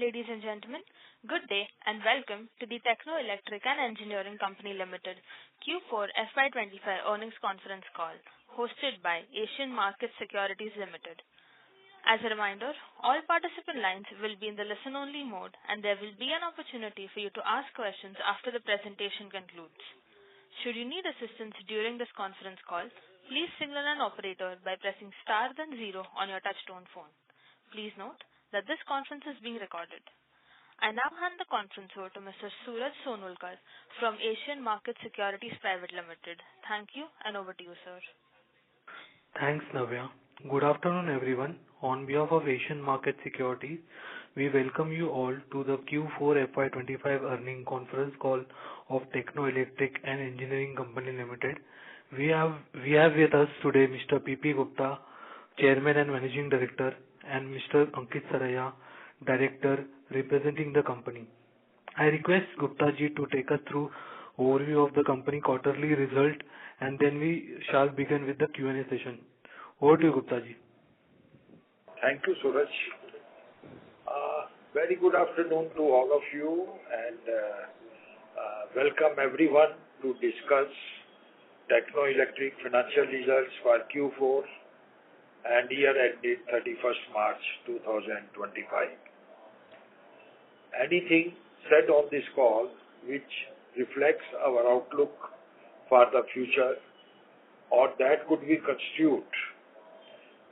Ladies and gentlemen, good day and welcome to the Techno Electric and Engineering Company Limited Q4 FY25 earnings conference call hosted by Asian Market Securities Limited. As a reminder, all participant lines will be in the listen-only mode and there will be an opportunity for you to ask questions after the presentation concludes. Should you need assistance during this conference call, please signal an operator by pressing star then 0 on your touchtone phone. Please note that this conference is being recorded. I now hand the conference over to Mr. Suraj Sonulkar from Asian Market Securities Private Limited. Thank you and over to you, sir. Thanks, Navya. Good afternoon, everyone. On behalf of Asian Market Securities, we welcome you all to the Q4 FY25 earnings conference call of Techno Electric and Engineering Company Limited. We have with us today Mr. P.P. Gupta, Chairman and Managing Director, and Mr. Ankit Saraya, Director representing the company. I request Gupta ji to take us through overview of the company quarterly result and then we shall begin with the Q&A session. Over to you, Gupta ji. Thank you, Suraj. Very good afternoon to all of you and welcome everyone to discuss Techno Electric financial results for Q4 and year ended 31st March 2025. Anything said on this call which reflects our outlook for the future or that could be construed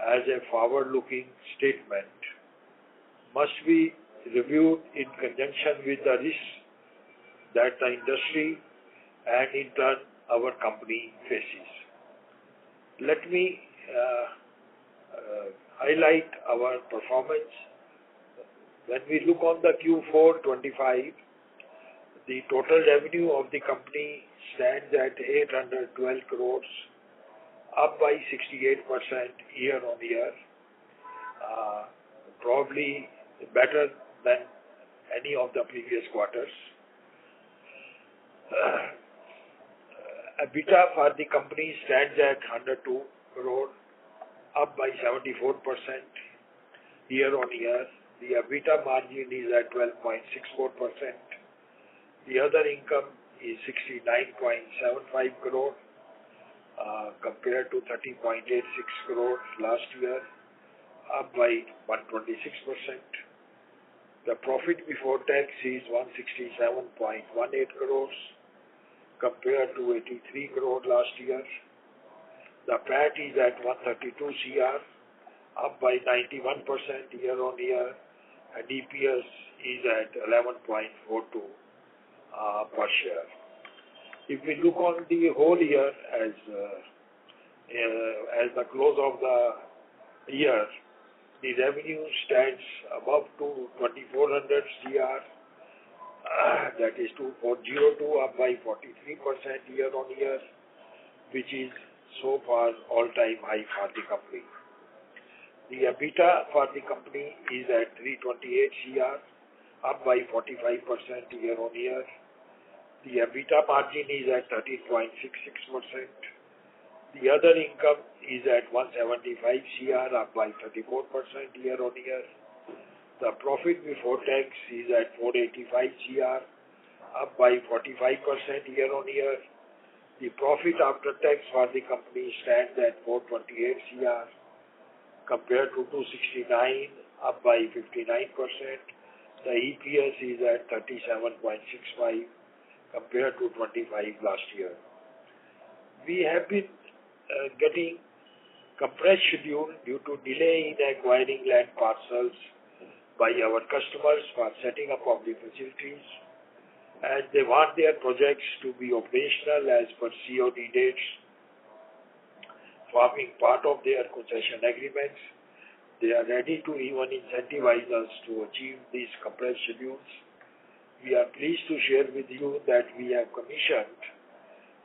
as a forward-looking statement must be reviewed in conjunction with the risks that the industry and in turn our company faces. Let me highlight our performance. When we look on the Q4 25, the total revenue of the company stands at 812 crores, up by 68% year on year, probably better than any of the previous quarters. EBITDA for the company stands at 102 crore, up by 74% year on year. The EBITDA margin is at 12.64%. The other income is 69.75 crore compared to 30.86 crore last year, up by 126%. The profit before tax is 167.18 crores compared to 83 crore last year. The PAT is at 132 CR, up by 91% year on year, and EPS is at 11.42 per share. If we look on the whole year as the close of the year, the revenue stands above to 2400 CR, that is 2402, up by 43% year on year, which is so far all-time high for the company. The EBITDA for the company is at 328 CR, up by 45% year on year. The EBITDA margin is at 13.66%. The other income is at 175 CR, up by 34% year on year. The profit before tax is at 485 CR, up by 45% year on year. The profit after tax for the company stands at 428 CR compared to 269, up by 59%. The EPS is at 37.65 compared to 25 last year. We have been getting compressed schedule due to delay in acquiring land parcels by our customers for setting up of the facilities, as they want their projects to be operational as per COD dates, forming part of their concession agreements. They are ready to even incentivize us to achieve these compressed schedules. We are pleased to share with you that we have commissioned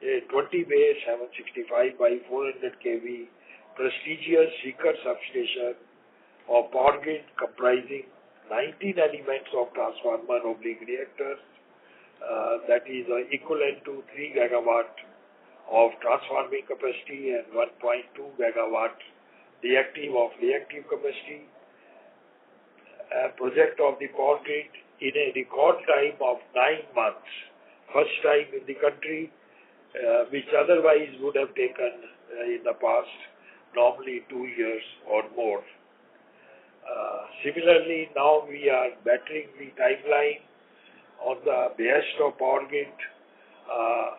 a 20-bay 765 by 400 kV prestigious Seeker substation of power grid comprising 19 elements of transformer/reactors, that is equivalent to 3 gigawatt of transforming capacity and 1.2 megawatt reactive capacity. project of the power grid in a record time of 9 months. First time in the country, which otherwise would have taken in the past normally 2 years or more. Similarly, now we are bettering the timeline on the behest of power grid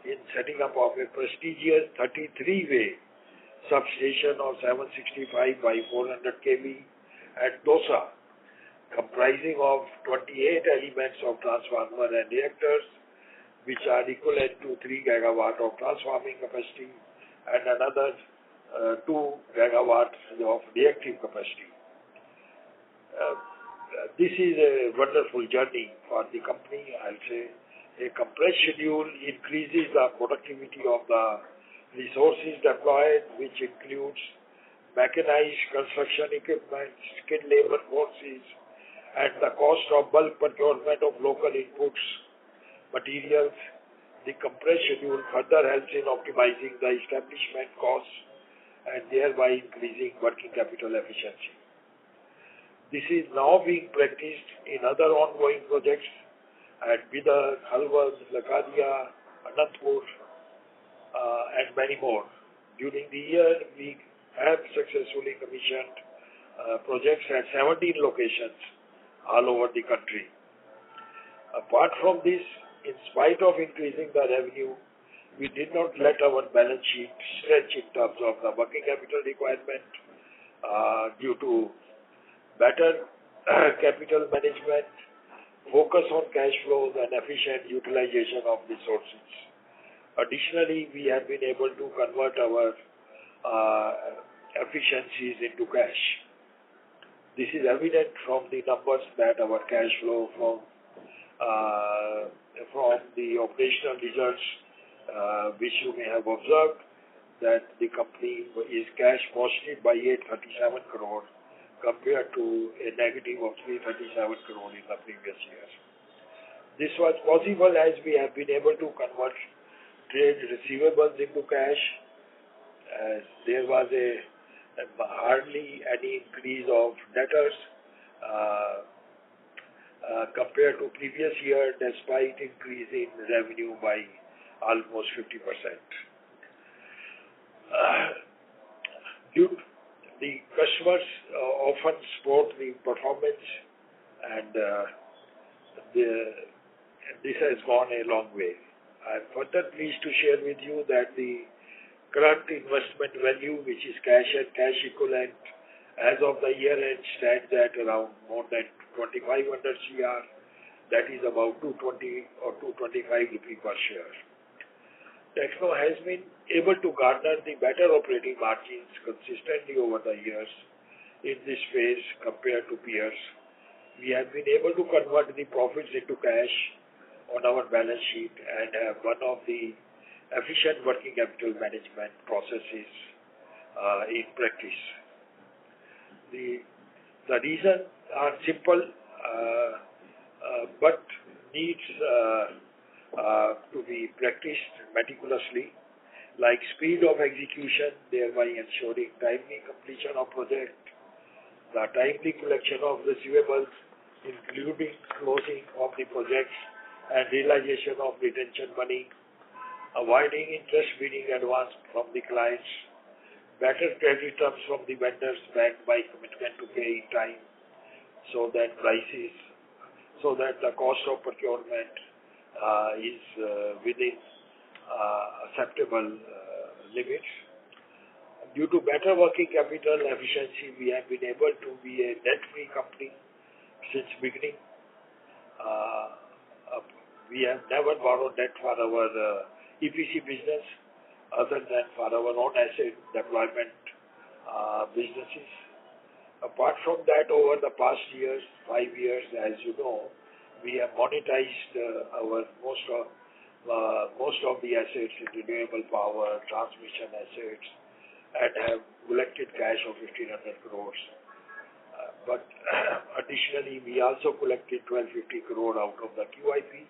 in setting up of a prestigious 33-way substation of 765 by 400 kV at Dosa, comprising of 28 elements of transformer and reactors, which are equivalent to 3 gigawatt of transforming capacity and another 2 gigawatt of reactive capacity. This is a wonderful journey for the company. I'll say a compressed schedule increases the productivity of the resources deployed, which includes mechanized construction equipment, skilled labor forces, and the cost of bulk procurement of local inputs, materials. The compressed schedule further helps in optimizing the establishment costs and thereby increasing working capital efficiency. This is now being practiced in other ongoing projects at Bidar, Halwad, Lakadia, Anantapur, and many more. During the year, we have successfully commissioned projects at 17 locations all over the country. Apart from this, in spite of increasing the revenue, we did not let our balance sheet stretch in terms of the working capital requirement due to better capital management, focus on cash flows, and efficient utilization of resources. Additionally, we have been able to convert our efficiencies into cash. This is evident from the numbers that our cash flow from the operational results, which you may have observed, that the company is cash positive by 837 crore compared to a negative of 337 crore in the previous year. This was possible as we have been able to convert trade receivables into cash, as there was hardly any increase of debtors compared to previous year, despite increase in revenue by almost 50%. The customers often support the performance, and this has gone a long way. I'm further pleased to share with you that the current investment value, which is cash and cash equivalent, as of the year end stands at around more than 2,500 CR, that is about 220 or 225 rupee per share. Techno has been able to garner the better operating margins consistently over the years in this phase compared to peers. We have been able to convert the profits into cash on our balance sheet and have one of the efficient working capital management processes in practice. The reasons are simple but needs to be practiced meticulously, like speed of execution, thereby ensuring timely completion of project, the timely collection of receivables, including closing of the projects and realization of retention money, avoiding interest-bearing advance from the clients, better credit terms from the vendors backed by commitment to pay in time, so that the cost of procurement is within acceptable limits. Due to better working capital efficiency, we have been able to be a debt-free company since beginning. We have never borrowed debt for our EPC business other than for our own asset deployment businesses. Apart from that, over the past years, 5 years, as you know, we have monetized our most of the assets in renewable power, transmission assets, and have collected cash of 1,500 crores. But additionally, we also collected 1,250 crore out of the QIP,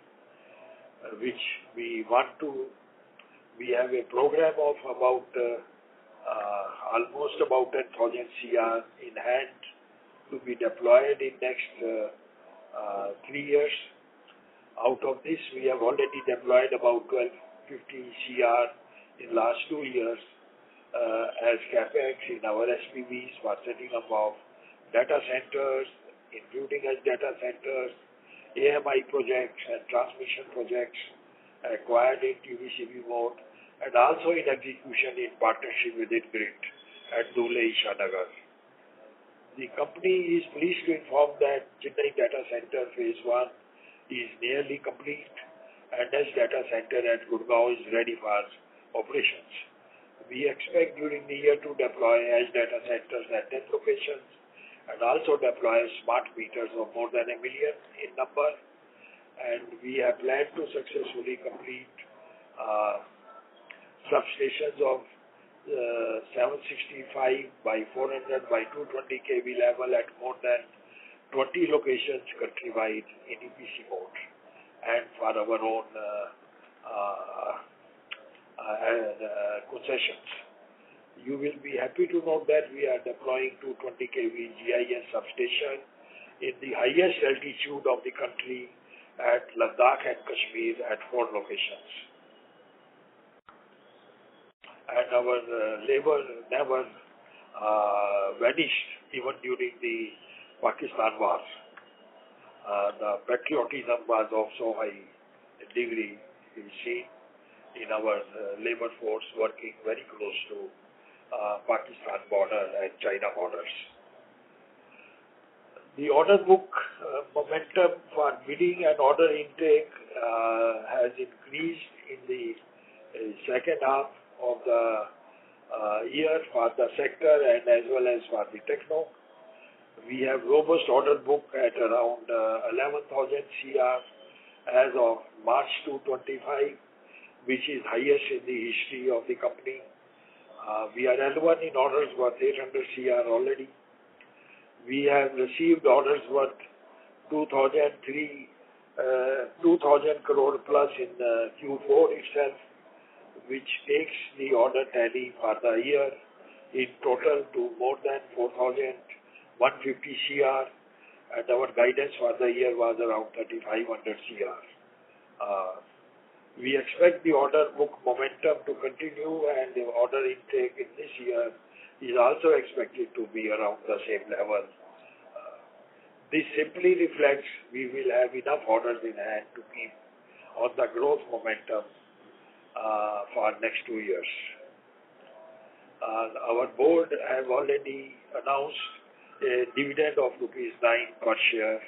which we have a program of about almost about 10,000 CR in hand to be deployed in next 3 years. Out of this, we have already deployed about 1250 CR in last 2 years as capex in our SPVs for setting up of data centers, including as data centers, AMI projects and transmission projects acquired in TBCB mode, and also in execution in partnership with InGrid at Dhule Ishanagar. The company is pleased to inform that Chennai Data Center Phase 1 is nearly complete and as data center at Gurgaon is ready for operations. We expect during the year to deploy edge data centers at 10 locations and also deploy smart meters of more than 1 million in number. And we have planned to successfully complete substations of 765 by 400 by 220 kV level at more than 20 locations countrywide in EPC mode and for our own concessions. You will be happy to know that we are deploying 220 kV GIS substation in the highest altitude of the country at Ladakh and Kashmir at 4 locations. And our labor never vanished even during the Pakistan wars. The patriotism was also high degree seen in our labor force working very close to Pakistan border and China borders. The order book momentum for bidding and order intake has increased in the second half of the year for the sector and as well as for the Techno. We have robust order book at around 11,000 CR as of March 2025, which is highest in the history of the company. We are L1 in orders worth 800 CR already. We have received orders worth 2,000 crore plus in Q4 itself, which takes the order tally for the year in total to more than 4,150 CR, and our guidance for the year was around 3,500 CR. We expect the order book momentum to continue, and the order intake in this year is also expected to be around the same level. This simply reflects we will have enough orders in hand to keep on the growth momentum for next 2 years. Our board have already announced a dividend of rupees 9 per share,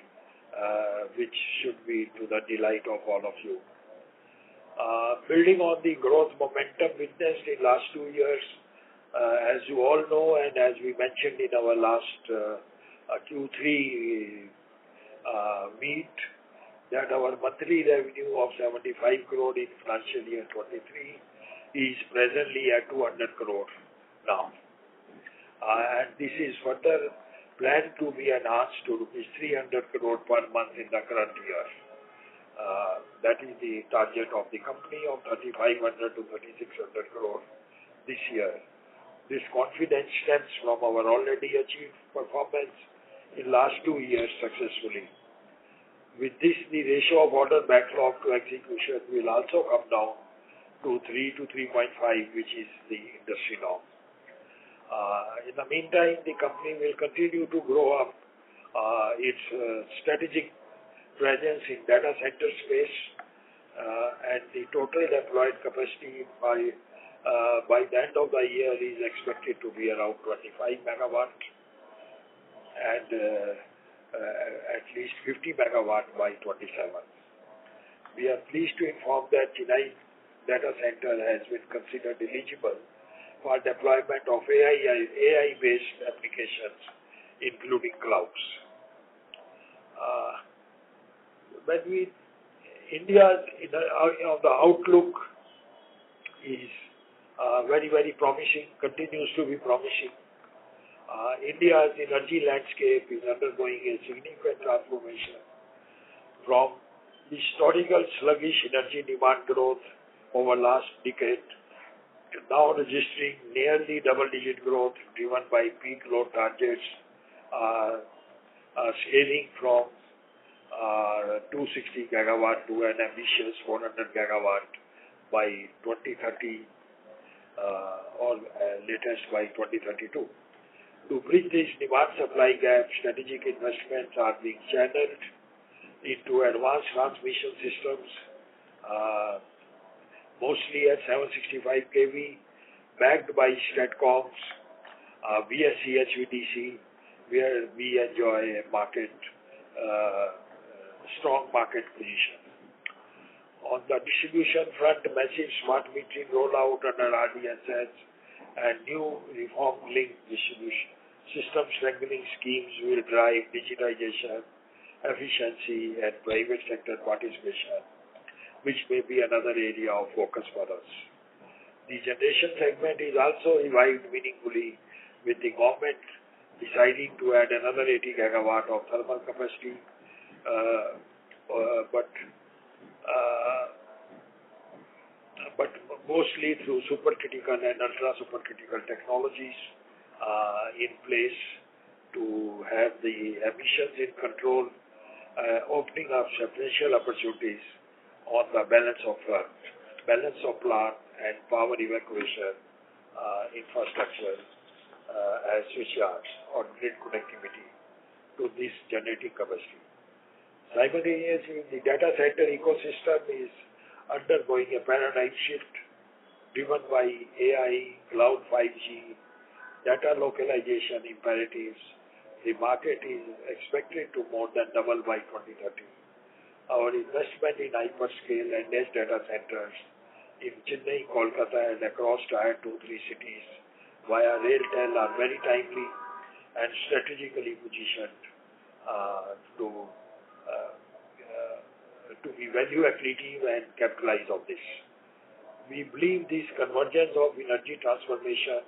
which should be to the delight of all of you. Building on the growth momentum witnessed in last 2 years, as you all know and as we mentioned in our last Q3 meet, that our monthly revenue of 75 crore in financial year 23 is presently at 200 crore now. And this is further planned to be enhanced to rupees 300 crore per month in the current year. That is the target of the company of 3,500 to 3,600 crore this year. This confidence stems from our already achieved performance in last 2 years successfully. With this, the ratio of order backlog to execution will also come down to 3 to 3.5, which is the industry norm. In the meantime, the company will continue to grow up its strategic presence in data center space, and the total deployed capacity by the end of the year is expected to be around 25 megawatt and at least 50 megawatt by 27. We are pleased to inform that Chennai Data Center has been considered eligible for deployment of AI-based applications, including clouds. India, the outlook is very, very promising, continues to be promising. India's energy landscape is undergoing a significant transformation from historical sluggish energy demand growth over last decade to now registering nearly double-digit growth driven by peak load targets scaling from 260 gigawatt to an ambitious 400 gigawatt by 2030 or latest by 2032. To bridge this demand-supply gap, strategic investments are being channeled into advanced transmission systems, mostly at 765 kV, backed by STATCOMs, VSC, HVDC, where we enjoy a strong market position. On the distribution front, massive smart metering rollout under RDSS and new reform-linked distribution system strengthening schemes will drive digitization, efficiency, and private sector participation, which may be another area of focus for us. The generation segment is also revived meaningfully, with the government deciding to add another 80 gigawatt of thermal capacity, but mostly through supercritical and ultra-supercritical technologies in place to have the emissions in control, opening up substantial opportunities on the balance of plant and power evacuation infrastructure as switchyards or grid connectivity to this generating capacity. Simultaneously, the data center ecosystem is undergoing a paradigm shift driven by AI, cloud, 5G, data localization imperatives. The market is expected to more than double by 2030. Our investment in hyperscale and edge data centers in Chennai, Kolkata, and across Tier 2-3 cities via RailTel are very timely and strategically positioned to be value accretive and capitalize on this. We believe this convergence of energy transformation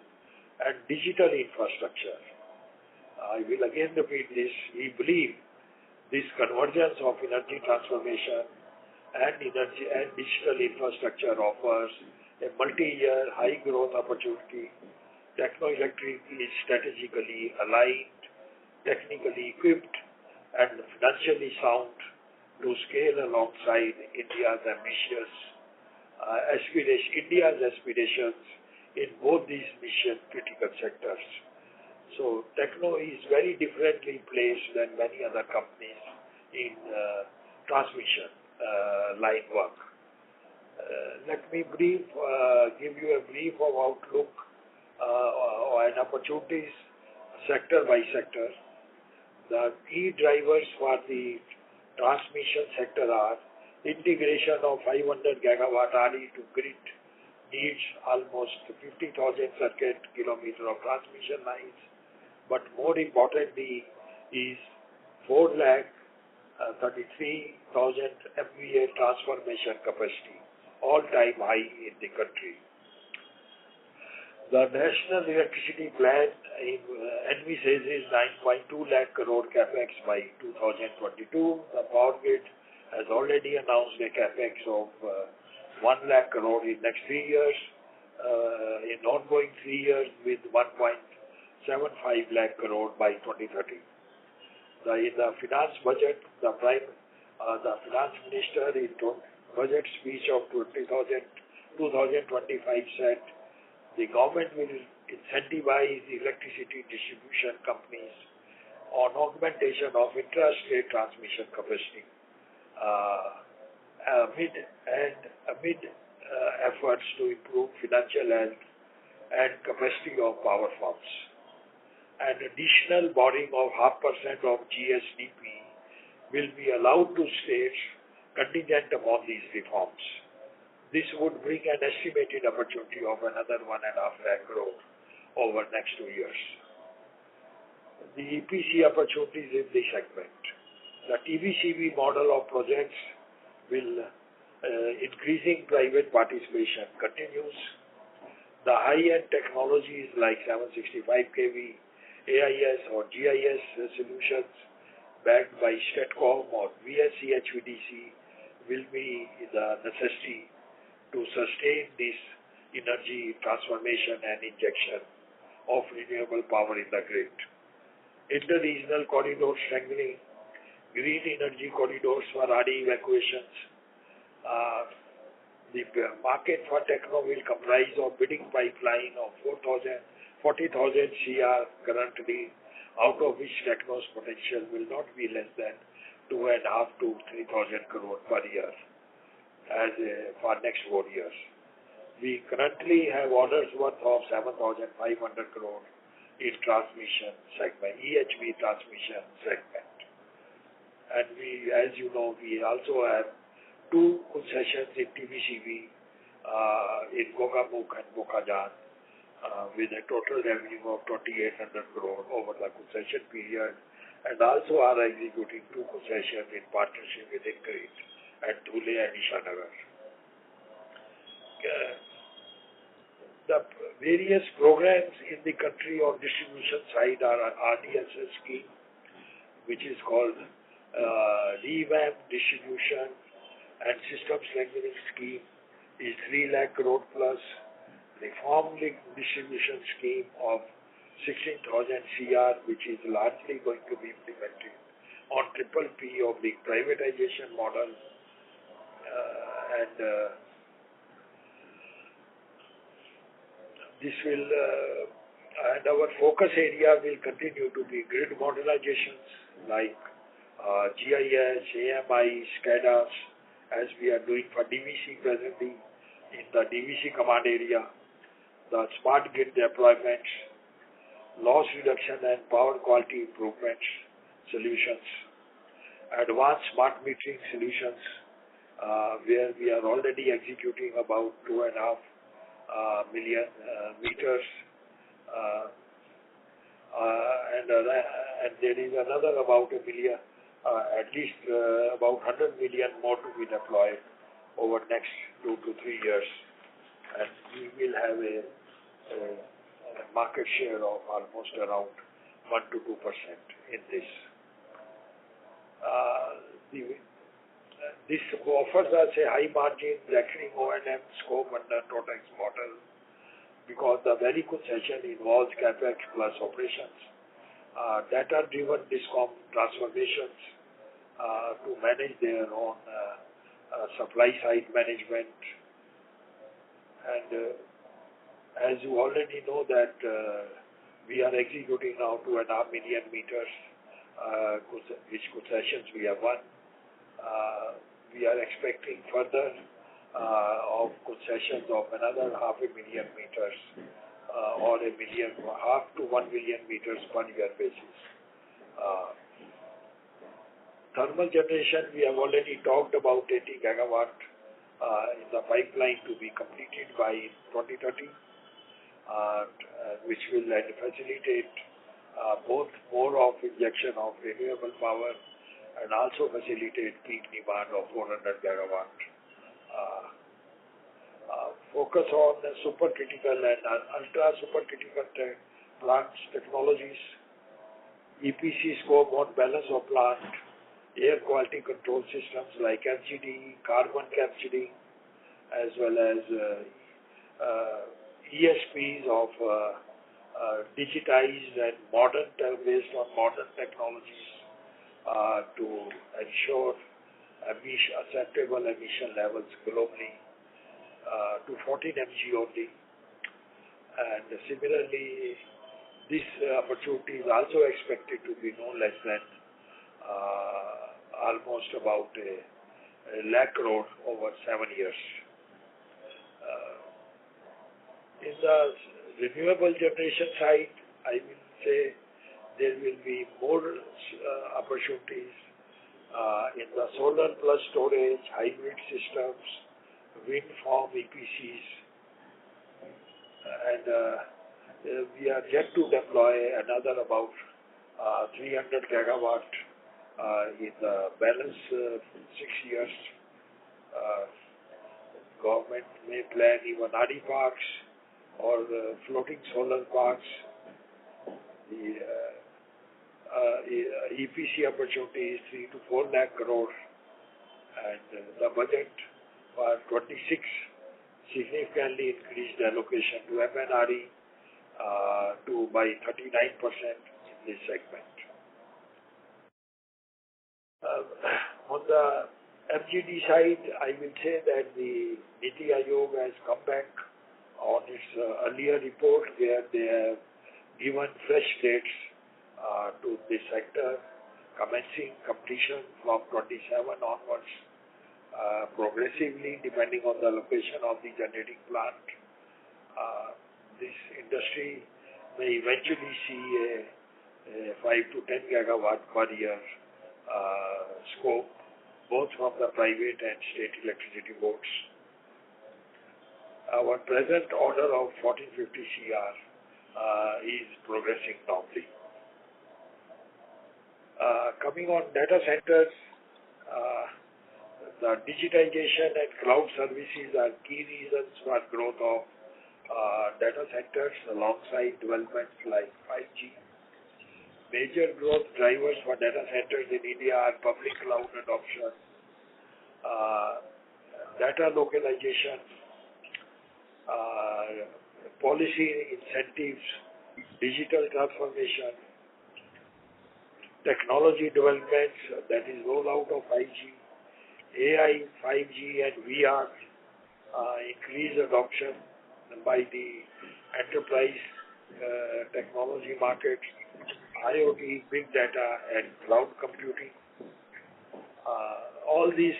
and digital infrastructure. I will again repeat this. We believe this convergence of energy transformation and digital infrastructure offers a multi-year high growth opportunity. Techno Electric is strategically aligned, technically equipped, and financially sound to scale alongside India's aspirations in both these mission critical sectors. So Techno is very differently placed than many other companies in transmission line work. Let me give you a brief of outlook and opportunities sector by sector. The key drivers for the transmission sector are integration of 500 gigawatt RE to grid needs almost 50,000 circuit kilometer of transmission lines, but more importantly is 4,33,000 MVA transformation capacity, all-time high in the country. The National Electricity Plan envisages 9.2 lakh crore capex by 2022. The Power Grid has already announced a capex of 1 lakh crore in next 3 years, in ongoing 3 years with 1.75 lakh crore by 2030. In the finance budget, the finance minister in budget speech of 2025 said the government will incentivize the electricity distribution companies on augmentation of intrastate transmission capacity amid efforts to improve financial health and capacity of power firms. An additional borrowing of 0.5% of GSDP will be allowed to states contingent upon these reforms. This would bring an estimated opportunity of another 1.5 lakh crore over next 2 years. The EPC opportunities in this segment. The TBCB model of projects will increasing private participation continues. The high-end technologies like 765 kV, AIS or GIS solutions backed by STATCOM or VSC HVDC will be the necessity to sustain this energy transformation and injection of renewable power in the grid. inter-regional corridor strengthening, green energy corridors for RE evacuations. The market for Techno will comprise of bidding pipeline of 40,000 CR currently, out of which Techno's potential will not be less than 2.5 to 3,000 crore per year for next 4 years. We currently have orders worth of 7,500 crore in transmission segment, EHV transmission segment. And we, as you know, we also have 2 concessions in TBCB in Gogamukh and Bokajan with a total revenue of 2,800 crore over the concession period, and also are executing 2 concessions in partnership with INCREASE at Dhule and Ishanagar. The various programs in the country on distribution side are RDSS scheme, which is called Revamp Distribution and System Strengthening Scheme is 3 lakh crore plus. Reform Link Distribution Scheme of 16,000 CR, which is largely going to be implemented on triple P of the privatization model, and this will and our focus area will continue to be grid modernizations like GIS, AMI, SCADAs, as we are doing for DVC presently in the DVC command area, the smart grid deployments, loss reduction and power quality improvements solutions, advanced smart metering solutions, where we are already executing about 2.5 million meters, and there is another about a million, at least about 100 million more to be deployed over next 2 to 3 years, and we will have a market share of almost around 1 to 2% in this. This offers us a high margin recurring O&M scope under Totex model, because the very concession involves capex plus operations, data-driven DISCOM transformations to manage their own supply side management. And as you already know that we are executing now 2.5 million meters, which concessions we have won. We are expecting further of concessions of another 500,000 meters or 1 million, half to 1 million meters per year basis. Thermal generation, we have already talked about 80 gigawatt in the pipeline to be completed by 2030, which will facilitate both more of injection of renewable power and also facilitate peak demand of 400 gigawatt. Focus on the supercritical and ultra supercritical plants technologies, EPC scope on balance of plant, air quality control systems like FGD, carbon capturing, as well as ESPs of digitized and modern, based on modern technologies to ensure acceptable emission levels globally to 14 mg only. And similarly, this opportunity is also expected to be no less than almost about a lakh crore over 7 years. In the renewable generation side, I will say there will be more opportunities in the solar plus storage, hybrid systems, wind farm EPCs, and we are yet to deploy another about 300 gigawatt in the balance 6 years. Government may plan even RE parks or floating solar parks. The EPC opportunity is 3 to 4 lakh crore, and the budget for 26 significantly increased allocation to MNRE to by 39% in this segment. On the FGD side, I will say that the Niti Aayog has come back on its earlier report where they have given fresh dates to this sector, commencing completion from 27 onwards, progressively depending on the location of the generating plant. This industry may eventually see a 5 to 10 gigawatt per year scope, both from the private and state electricity boards. Our present order of 1450 CR is progressing normally. Coming on data centers, the digitization and cloud services are key reasons for growth of data centers alongside developments like 5G. Major growth drivers for data centers in India are public cloud adoption, data localization, policy incentives, digital transformation, technology developments, that is rollout of 5G, AI, 5G and VR, increased adoption by the enterprise technology market, IoT, big data and cloud computing. All these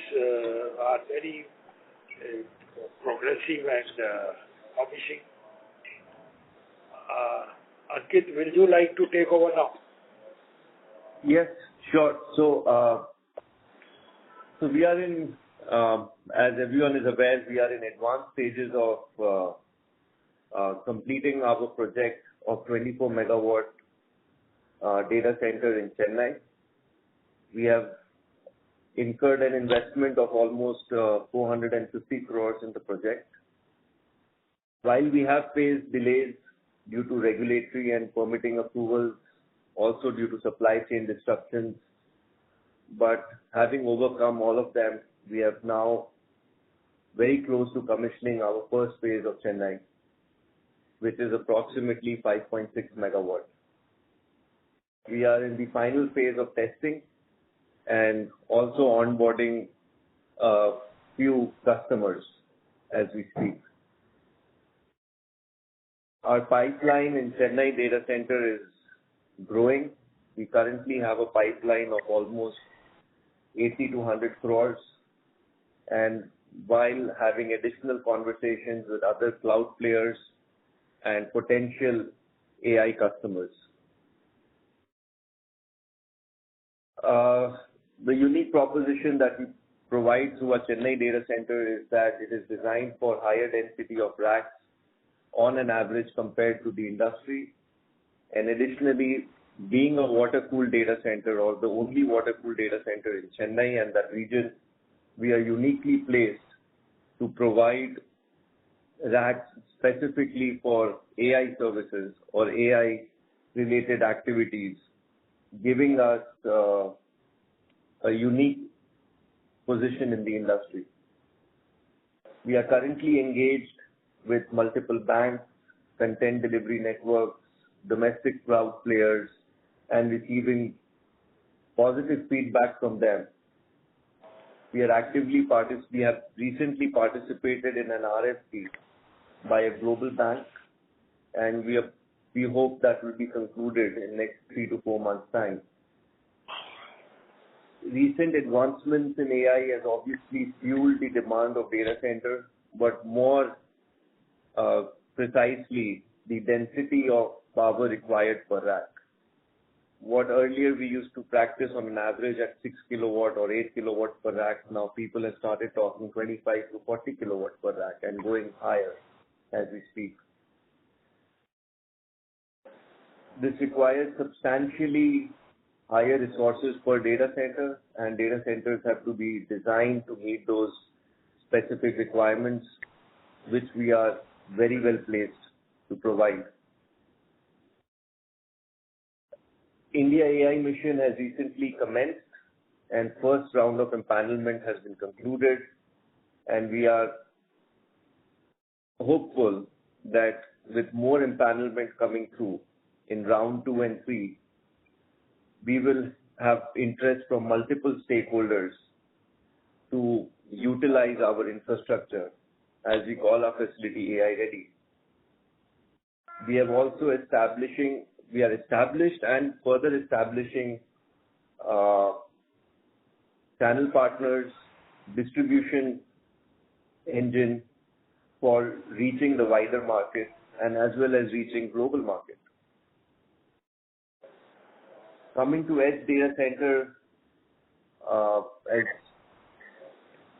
are very progressive and promising. Ankit, will you like to take over now? Yes, sure. So we are in, as everyone is aware, we are in advanced stages of completing our project of 24 megawatt data center in Chennai. We have incurred an investment of almost 450 crores in the project. While we have faced delays due to regulatory and permitting approvals, also due to supply chain disruptions, but having overcome all of them, we are now very close to commissioning our first phase of Chennai, which is approximately 5.6 megawatts. We are in the final phase of testing and also onboarding a few customers as we speak. Our pipeline in Chennai data center is growing. We currently have a pipeline of almost 80 to 100 crores, and while having additional conversations with other cloud players and potential AI customers. The unique proposition that we provide through our Chennai data center is that it is designed for higher density of racks on an average compared to the industry. And additionally, being a water-cooled data center or the only water-cooled data center in Chennai and that region, we are uniquely placed to provide racks specifically for AI services or AI-related activities, giving us a unique position in the industry. We are currently engaged with multiple banks, content delivery networks, domestic cloud players, and receiving positive feedback from them. We have recently participated in an RFP by a global bank, and we hope that will be concluded in next 3 to 4 months' time. Recent advancements in AI has obviously fueled the demand of data center, but more precisely the density of power required per rack. What earlier we used to practice on an average at 6 kilowatt or 8 kilowatt per rack, now people have started talking 25 to 40 kilowatt per rack and going higher as we speak. This requires substantially higher resources per data center, and data centers have to be designed to meet those specific requirements, which we are very well placed to provide. India AI mission has recently commenced, and first round of empanelment has been concluded, and we are hopeful that with more empanelment coming through in round 2 and 3, we will have interest from multiple stakeholders to utilize our infrastructure, as we call our facility AI ready. We are established and further establishing channel partners, distribution engine for reaching the wider market and as well as reaching global market. Coming to edge data center, as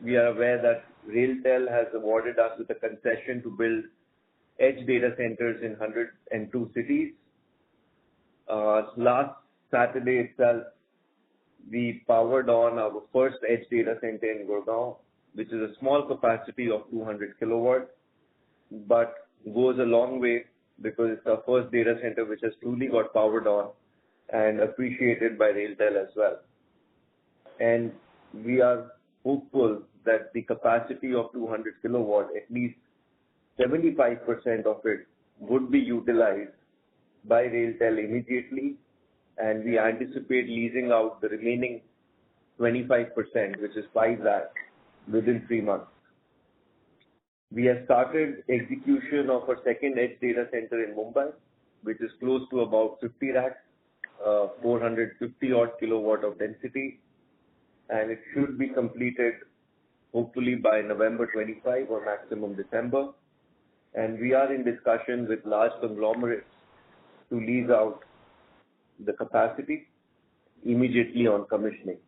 we are aware that RailTel has awarded us with a concession to build edge data centers in 102 cities. Last Saturday itself, we powered on our first edge data center in Gurgaon, which is a small capacity of 200 kilowatts, but goes a long way because it's our first data center which has truly got powered on and appreciated by RailTel as well. And we are hopeful that the capacity of 200 kilowatt, at least 75% of it would be utilized by RailTel immediately, and we anticipate leasing out the remaining 25%, which is 5 lakh, within 3 months. We have started execution of our second edge data center in Mumbai, which is close to about 50 racks, 450 odd kilowatt of density, and it should be completed hopefully by November 25 or maximum December. And we are in discussion with large conglomerates to lease out the capacity immediately on commissioning.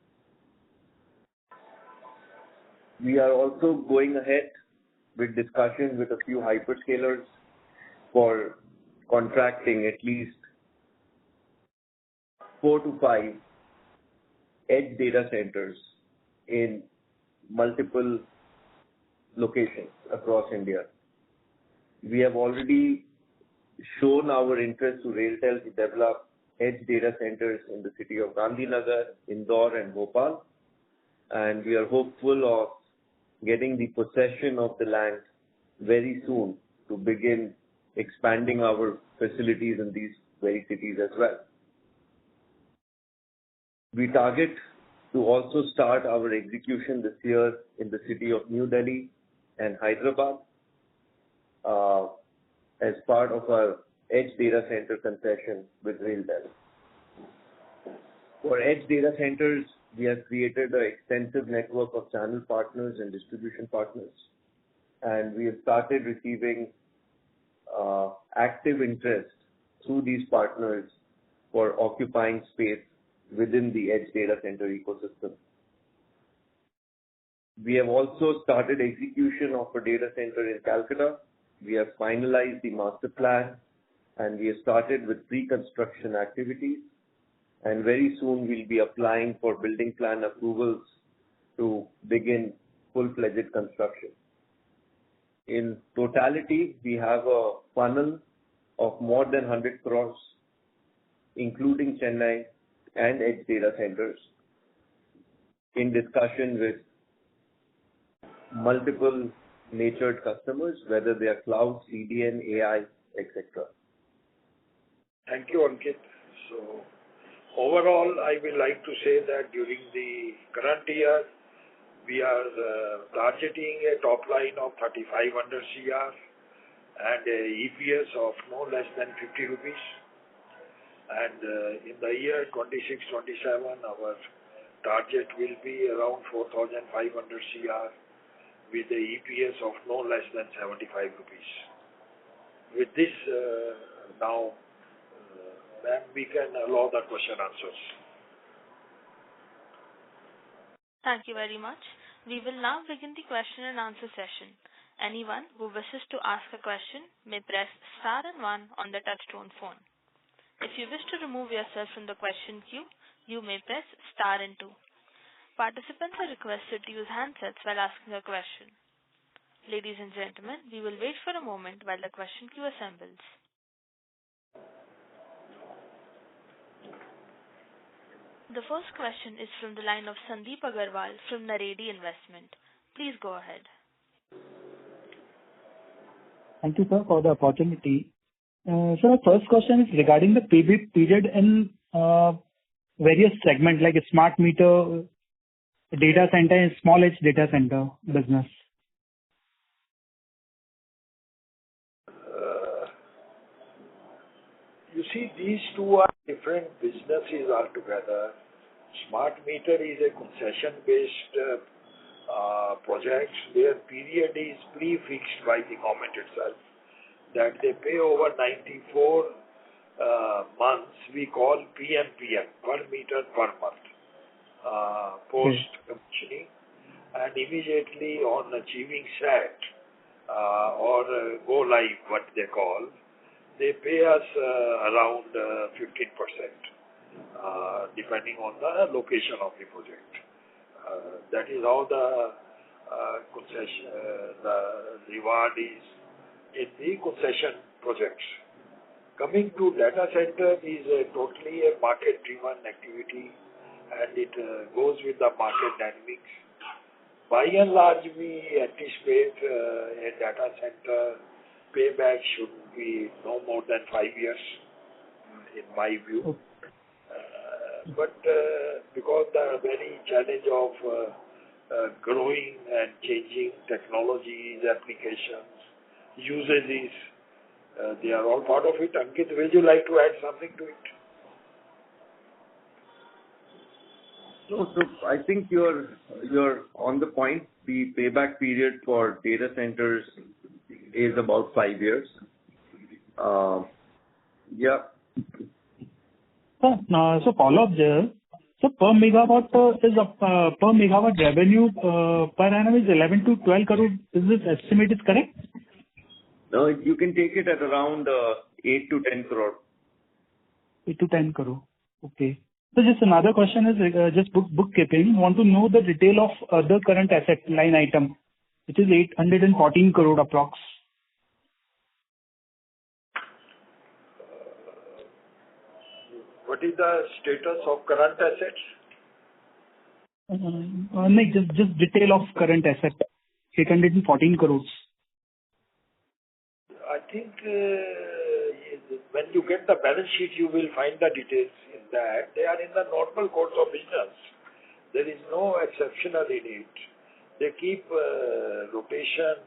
We are also going ahead with discussions with a few hyperscalers for contracting at least 4 to 5 edge data centers in multiple locations across India. We have already shown our interest to RailTel to develop edge data centers in the city of Gandhinagar, Indore and Bhopal, and we are hopeful of getting the possession of the land very soon to begin expanding our facilities in these very cities as well. We target to also start our execution this year in the city of New Delhi and Hyderabad as part of our edge data center concession with RailTel. For edge data centers, we have created an extensive network of channel partners and distribution partners, and we have started receiving active interest through these partners for occupying space within the edge data center ecosystem. We have also started execution of a data center in Calcutta. We have finalized the master plan and we have started with pre-construction activities, and very soon we'll be applying for building plan approvals to begin full-fledged construction. In totality, we have a funnel of more than 100 crores, including Chennai and edge data centers, in discussion with multiple natured customers, whether they are cloud, CDN, AI, etc. Thank you, Ankit. So, overall, I will like to say that during the current year, we are targeting a top line of 3,500 CR and a EPS of no less than 50 rupees. And in the year 26-27, our target will be around 4,500 CR with the EPS of no less than 75 rupees. With this, now, ma'am, we can allow the question answers. Thank you very much. We will now begin the question and answer session. Anyone who wishes to ask a question may press star and 1 on the touchtone phone. If you wish to remove yourself from the question queue, you may press star and 2. Participants are requested to use handsets while asking a question. Ladies and gentlemen, we will wait for a moment while the question queue assembles. The first question is from the line of Sandeep Agarwal from Naredi Investment. Please go ahead. Thank you, sir, for the opportunity. So the first question is regarding the period in various segments like a smart meter, data center, and small edge data center business? You see, these two are different businesses altogether. Smart meter is a concession-based project where period is prefixed by the government itself, that they pay over 94 months, we call PMPM, per meter per month, post-commissioning, and immediately on achieving SAT or go live, what they call, they pay us around 15%, depending on the location of the project. That is how the concession, the reward is in the concession projects. Coming to data center is totally a market-driven activity, and it goes with the market dynamics. By and large, we anticipate a data center payback should be no more than 5 years, in my view. But because the very challenge of growing and changing technologies, applications, usages, they are all part of it. Ankit, will you like to add something to it? No, so I think you're on the point. The payback period for data centers is about 5 years. Yeah. So follow up there. So per megawatt per megawatt revenue per annum is 11 to 12 crore. Is this estimate is correct? No, you can take it at around 8 to 10 crore. 8 to 10 crore. Okay. So just another question is just bookkeeping. Want to know the detail of other current asset line item, which is 814 crore approx. What is the status of current assets? No, just detail of current asset, 814 crores. I think when you get the balance sheet, you will find the details in that. They are in the normal course of business. There is no exceptional in it. They keep rotation,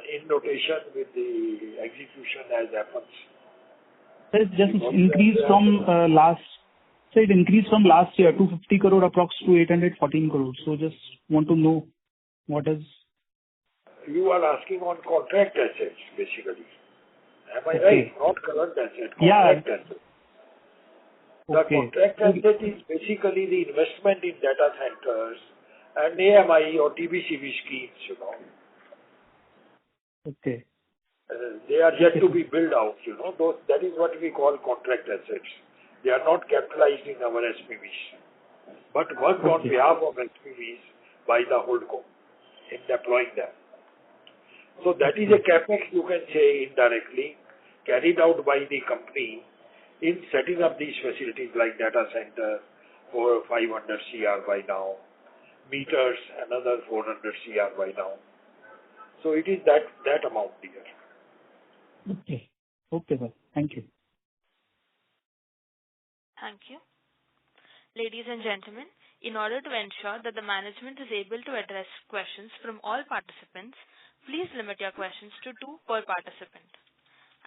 in rotation with the execution as happens. It just increased from last. So it increased from last year, 250 crore approx to 814 crores. So just want to know what is. You are asking on contract assets, basically. Am I right? Not current asset, contract asset. The contract asset is basically the investment in data centers and AMI or TBCB schemes, you know. Okay. They are yet to be built out, you know. That is what we call contract assets. They are not capitalized in our SPVs, but worked on behalf of SPVs by the holdco in deploying them. So that is a capex, you can say indirectly, carried out by the company in setting up these facilities like data center for 500 CR by now, meters another 400 CR by now. So it is that amount here. Okay. Okay, sir. Thank you. Thank you. Ladies and gentlemen, in order to ensure that the management is able to address questions from all participants, please limit your questions to 2 per participant.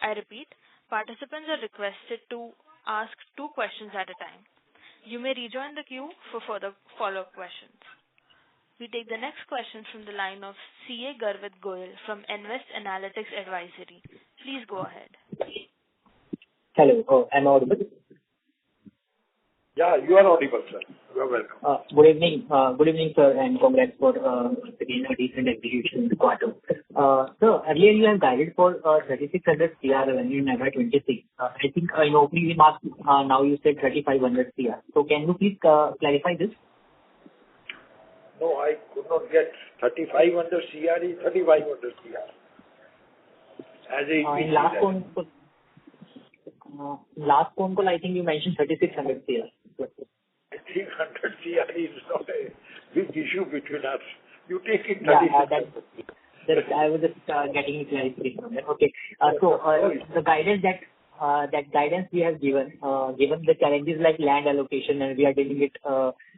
I repeat, participants are requested to ask 2 questions at a time. You may rejoin the queue for further follow-up questions. We take the next question from the line of CA Garvit Goyal from Invest Analytics Advisory. Please go ahead. Hello, am I audible? Yeah, you are audible, sir. You are welcome. Good evening, sir, and congrats for again a decent execution in the quarter. Sir, earlier you have guided for 3,600 CR revenue in FY26. I think in opening remarks, now you said 3,500 CR. So can you please clarify this? No, I could not get 3,500 CR is 3,500 CR. As a last phone call, I think you mentioned 3,600 CR. 300 CR is not a big issue between us. You take it 3,600. I was just getting clarification on that. Okay. So the guidance that that guidance we have given, given the challenges like land allocation and we are dealing it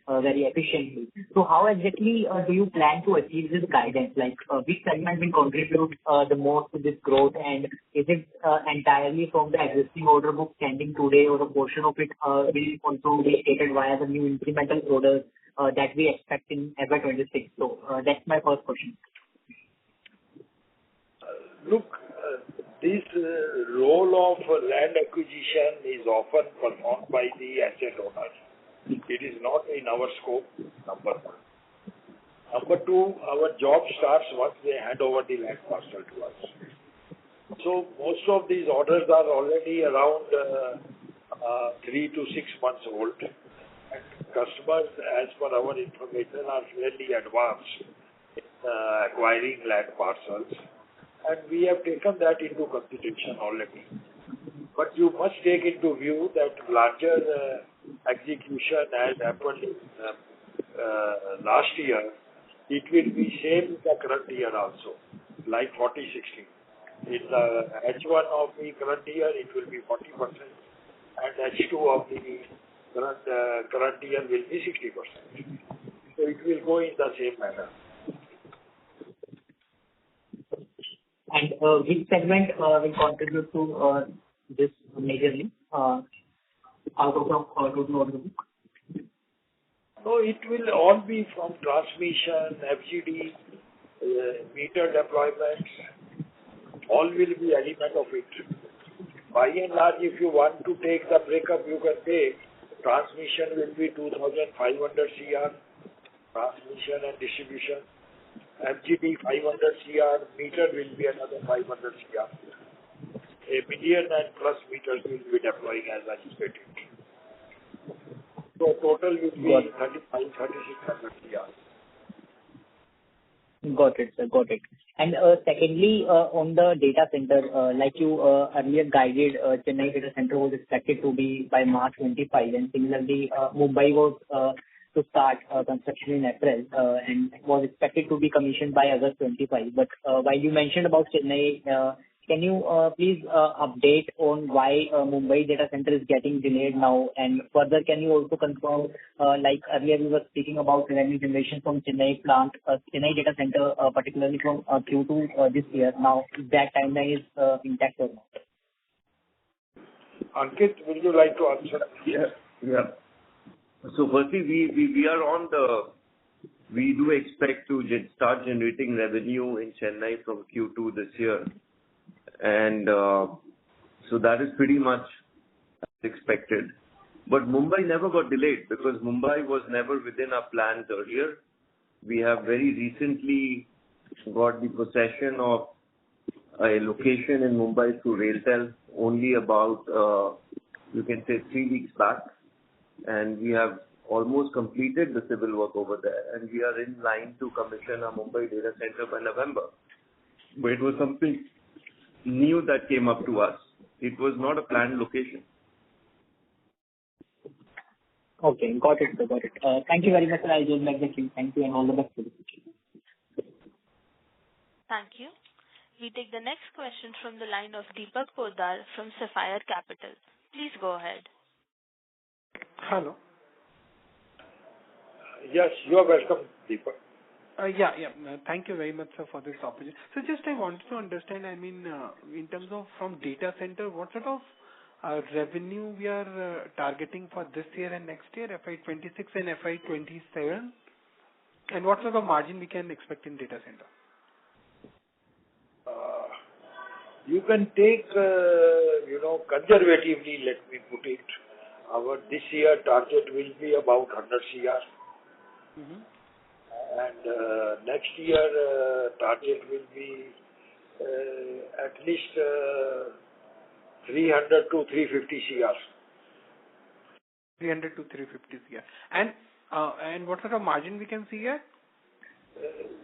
very efficiently. So how exactly do you plan to achieve this guidance? Like which segment will contribute the most to this growth, and is it entirely from the existing order book standing today, or a portion of it will also be stated via the new incremental orders that we expect in FY26? So that's my first question. Look, this role of land acquisition is often performed by the asset owner. It is not in our scope, number one. Number two, our job starts once they hand over the land parcel to us. So most of these orders are already around 3 to 6 months old. And customers, as per our information, are fairly advanced in acquiring land parcels. And we have taken that into consideration already. But you must take into view that larger execution as happened last year, it will be same in the current year also, like 40-60. In the H1 of the current year, it will be 40%, and H2 of the current year will be 60%. So it will go in the same manner. And which segment will contribute to this majorly out of the total order book? So it will all be from transmission, FGD, meter deployments, all will be element of it. By and large, if you want to take the breakup, you can take transmission will be 2,500 CR, transmission and distribution. FGD 500 CR, meter will be another 500 CR. A million and plus meters will be deploying as anticipated. So total will be 3,600 CR. Got it, sir. Got it. And secondly, on the data center, like you earlier guided, Chennai data center was expected to be by March 25, and similarly, Mumbai was to start construction in April and was expected to be commissioned by August 25. But while you mentioned about Chennai, can you please update on why Mumbai data center is getting delayed now? And further, can you also confirm, like earlier we were speaking about revenue generation from Chennai plant, Chennai data center, particularly from Q2 this year. Now, if that timeline is intact or not? Ankit, would you like to answer? Yeah. So firstly, we do expect to start generating revenue in Chennai from Q2 this year. And so that is pretty much as expected. But Mumbai never got delayed because Mumbai was never within our plans earlier. We have very recently got the possession of a location in Mumbai through RailTel only about, you can say, 3 weeks back. And we have almost completed the civil work over there. And we are in line to commission our Mumbai data center by November. But it was something new that came up to us. It was not a planned location. Okay, got it, sir, got it. Thank you very much, sir. I'll join back the queue. Thank you and all the best for the future. Thank you. We take the next question from the line of Deepak Poddar from Sapphire Capital. Please go ahead. Hello. Yes, you are welcome, Deepak. Yeah. Thank you very much, sir, for this opportunity. So just I wanted to understand, in terms of from data center, what sort of revenue we are targeting for this year and next year, FY26 and FY27? And what sort of margin we can expect in data center? You can take, conservatively, let me put it. Our this year target will be about 100 CR. Mm-hmm. And next year target will be at least 300 to 350 CR. 300 to 350 CR. And what sort of margin we can see here?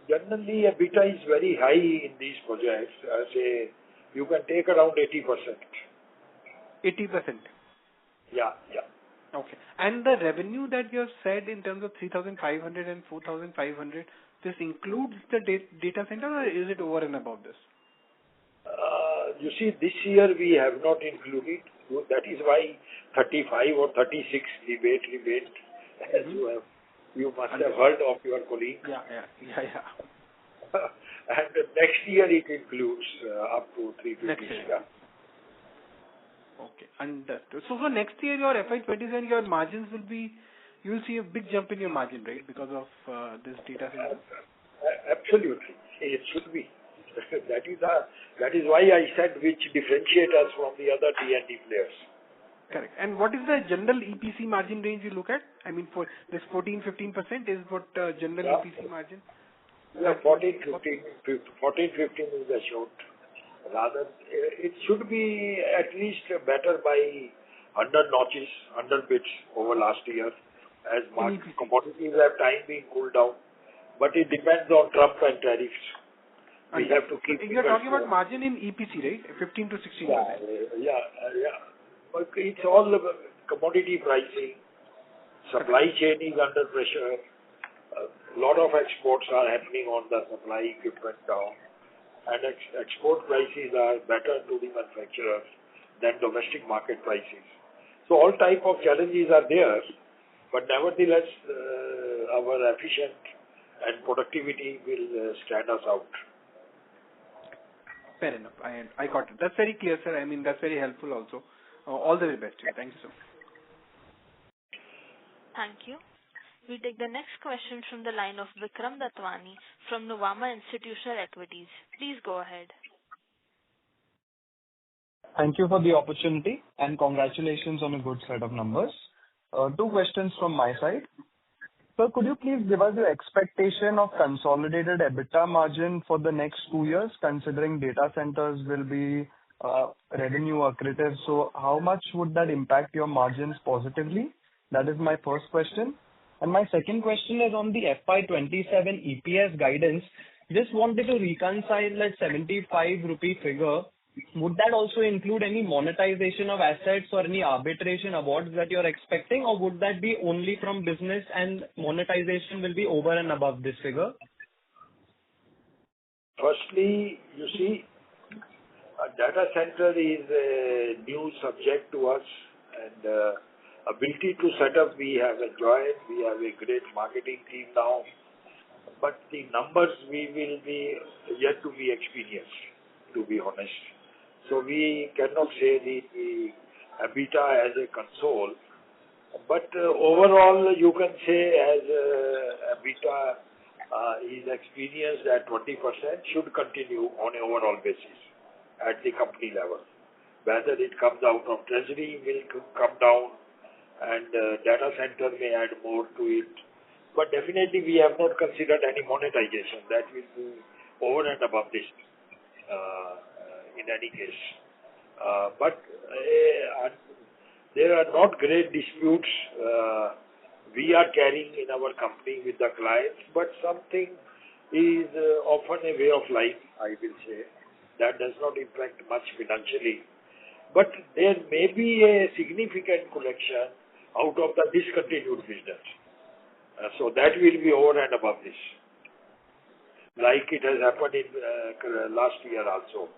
Generally, EBITDA is very high in these projects. Say you can take around 80%. 80%? Yeah. Okay. And the revenue that you have said in terms of 3,500 and 4,500, this includes the data center, or is it over and above this? You see, this year we have not included. That is why 35 or 36 debate remained, as you must have heard of your colleague. Yeah. And next year it includes up to 350. Next year. Yeah. Okay, understood. So for next year, your FY27, your margins will be, you will see a big jump in your margin, right, because of this data center? Absolutely. It should be. That is why I said which differentiate us from the other T&D players. Correct. And what is the general EPC margin range you look at? I mean, for this 14-15% is what general EPC margin? Yeah, 14-15 is the short. Rather, it should be at least better by 100 notches, 100 bits over last year, as commodities have time been cooled down. But it depends on Trump and tariffs. We have to keep. You are talking about margin in EPC, right? 15 to 16%. Yeah. But it's all commodity pricing. Supply chain is under pressure. A lot of exports are happening on the supply equipment down. And export prices are better to the manufacturers than domestic market prices. So all type of challenges are there, but nevertheless, our efficient and productivity will stand us out. Fair enough. I got it. That's very clear, sir. I mean, that's very helpful also. All the very best. Thank you, sir. Thank you. We take the next question from the line of Vikram Datwani from Nuvama Institutional Equities. Please go ahead. Thank you for the opportunity and congratulations on a good set of numbers. Two questions from my side. Sir, could you please give us your expectation of consolidated EBITDA margin for the next 2 years, considering data centers will be revenue accretive? So how much would that impact your margins positively? That is my first question. And my second question is on the FY27 EPS guidance. Just wanted to reconcile that 75 rupee figure. Would that also include any monetization of assets or any arbitration awards that you're expecting, or would that be only from business and monetization will be over and above this figure? Firstly, you see, a data center is a new subject to us, and ability to set up we have enjoyed. We have a great marketing team now, but the numbers we will be yet to be experienced, to be honest. So we cannot say the EBITDA as a console, but overall you can say as EBITDA is experienced at 20% should continue on an overall basis at the company level. Whether it comes out of treasury will come down and data center may add more to it. But definitely we have not considered any monetization. That will be over and above this in any case. But there are not great disputes we are carrying in our company with the clients, but something is often a way of life, I will say. That does not impact much financially. But there may be a significant collection out of the discontinued business. So that will be over and above this. Like it has happened in last year also.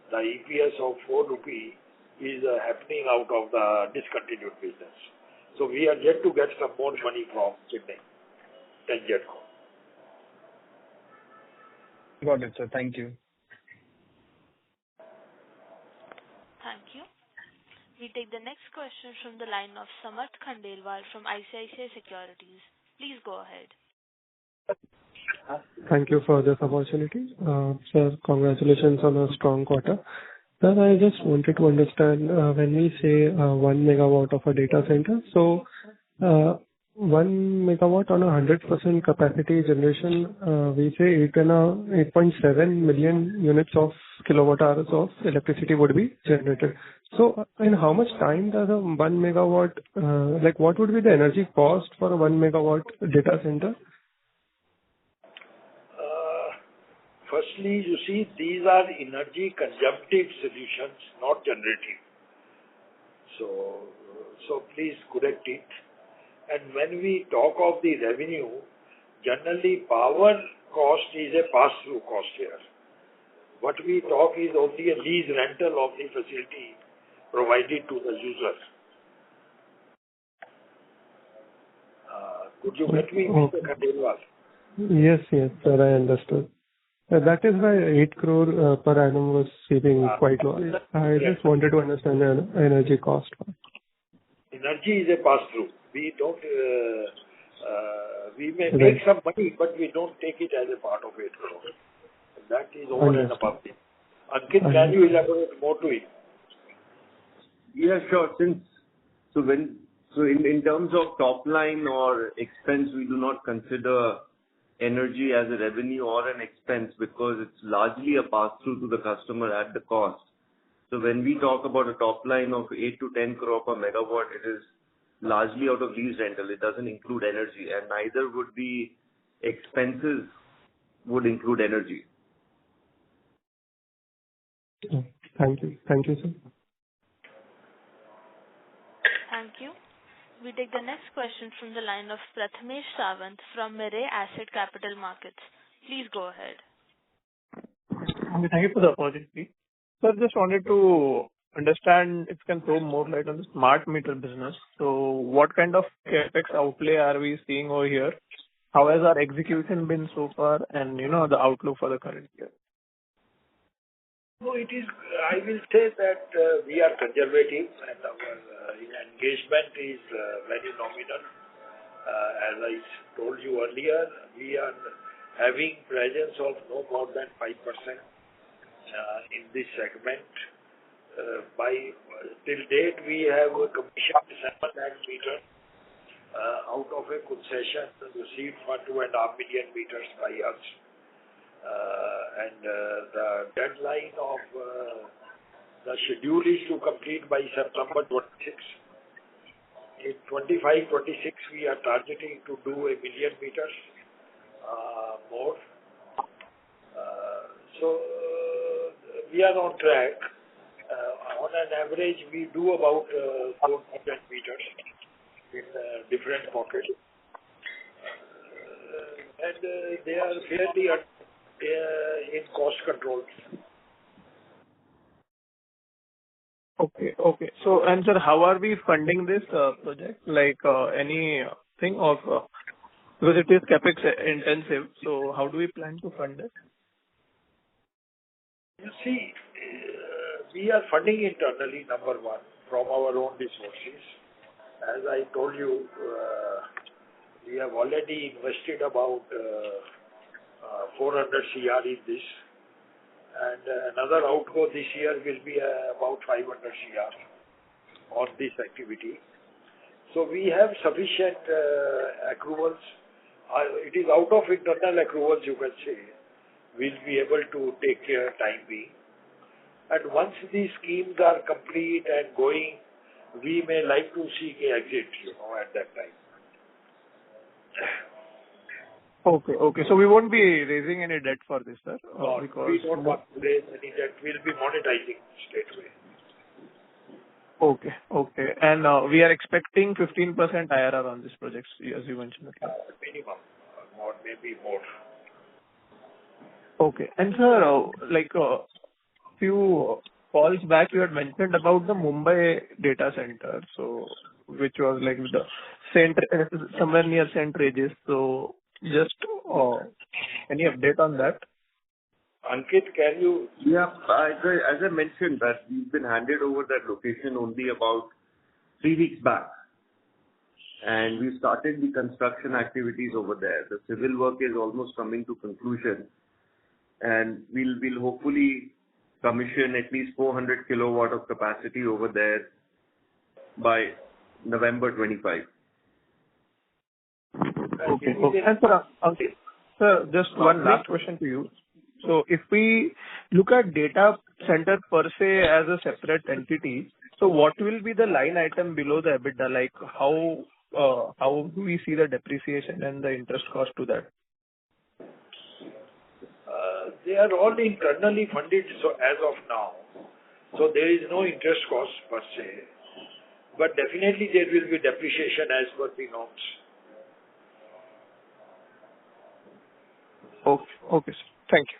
The EPS of 4 rupee is happening out of the discontinued business. So we are yet to get some more money from Chennai and Jetco. Got it, sir. Thank you. Thank you. We take the next question from the line of Samarth Khandelwal from ICICI Securities. Please go ahead. Thank you for this opportunity. Sir, congratulations on a strong quarter. Sir, I just wanted to understand when we say 1 megawatt of a data center, so 1 megawatt on a 100% capacity generation, we say 8.7 million units of kilowatt hours of electricity would be generated. So in how much time does a 1 megawatt, like what would be the energy cost for a 1 megawatt data center? Firstly, you see, these are energy consumptive solutions, not generative. So please correct it. And when we talk of the revenue, generally power cost is a pass-through cost here. What we talk is only a lease rental of the facility provided to the user. Could you get me, Mr. Khandelwal? Yes, sir, I understood. That is why 8 crore per annum was seeming quite low. I just wanted to understand the energy cost. Energy is a pass-through. We don't, we may make some money, but we don't take it as a part of 8 crore. That is over and above it. Ankit, can you elaborate more to it? Yeah, sure. In terms of top line or expense, we do not consider energy as a revenue or an expense because it's largely a pass-through to the customer at the cost. So when we talk about a top line of 8 to 10 crore per megawatt, it is largely out of lease rental. It doesn't include energy, and neither would the expenses would include energy. Thank you. Thank you, sir. Thank you. We take the next question from the line of Prathamesh Sawant from Mirae Asset Capital Markets. Please go ahead. Thank you for the opportunity. Sir, just wanted to understand if you can throw more light on the smart meter business. So what kind of capex outlay are we seeing over here? How has our execution been so far, and the outlook for the current year? No, it is. I will say that we are conservative, and our engagement is very nominal. As I told you earlier, we are having presence of no more than 5% in this segment. Till date, we have commissioned 7 lakh meters out of a concession received for 2.5 million meters by us. And the deadline of the schedule is to complete by September 26. In 25-26, we are targeting to do 1 million meters more. So we are on track. On an average, we do about 4 million meters in different pockets. And they are fairly in cost control. Okay. So, and sir, how are we funding this project? Like anything of because it is capex intensive. So, how do we plan to fund it? You see, we are funding internally, number one, from our own resources. As I told you, we have already invested about 400 CR in this, and another outgo this year will be about 500 CR on this activity. So we have sufficient accruals. It is out of internal accruals, you can say. We'll be able to take care time being. And once these schemes are complete and going, we may like to seek an exit, at that time. Okay. So we won't be raising any debt for this, sir? No, because we don't want to raise any debt. We'll be monetizing straight away. Okay. And we are expecting 15% IRR on this project, as you mentioned. Minimum, or maybe more. Okay. And sir, like few calls back, you had mentioned about the Mumbai data center, so which was like the center, somewhere near St. Regis. So just any update on that? Ankit, can you? Yeah, as I mentioned that we've been handed over that location only about 3 weeks back. And we started the construction activities over there. The civil work is almost coming to conclusion. And we'll hopefully commission at least 400 kilowatt of capacity over there by November 25. Okay. And sir, just one last question to you. So if we look at data center per se as a separate entity, so what will be the line item below the EBITDA? Like how do we see the depreciation and the interest cost to that? They are all internally funded so as of now. So there is no interest cost per se. But definitely there will be depreciation as per the norms. Okay, sir. Thank you.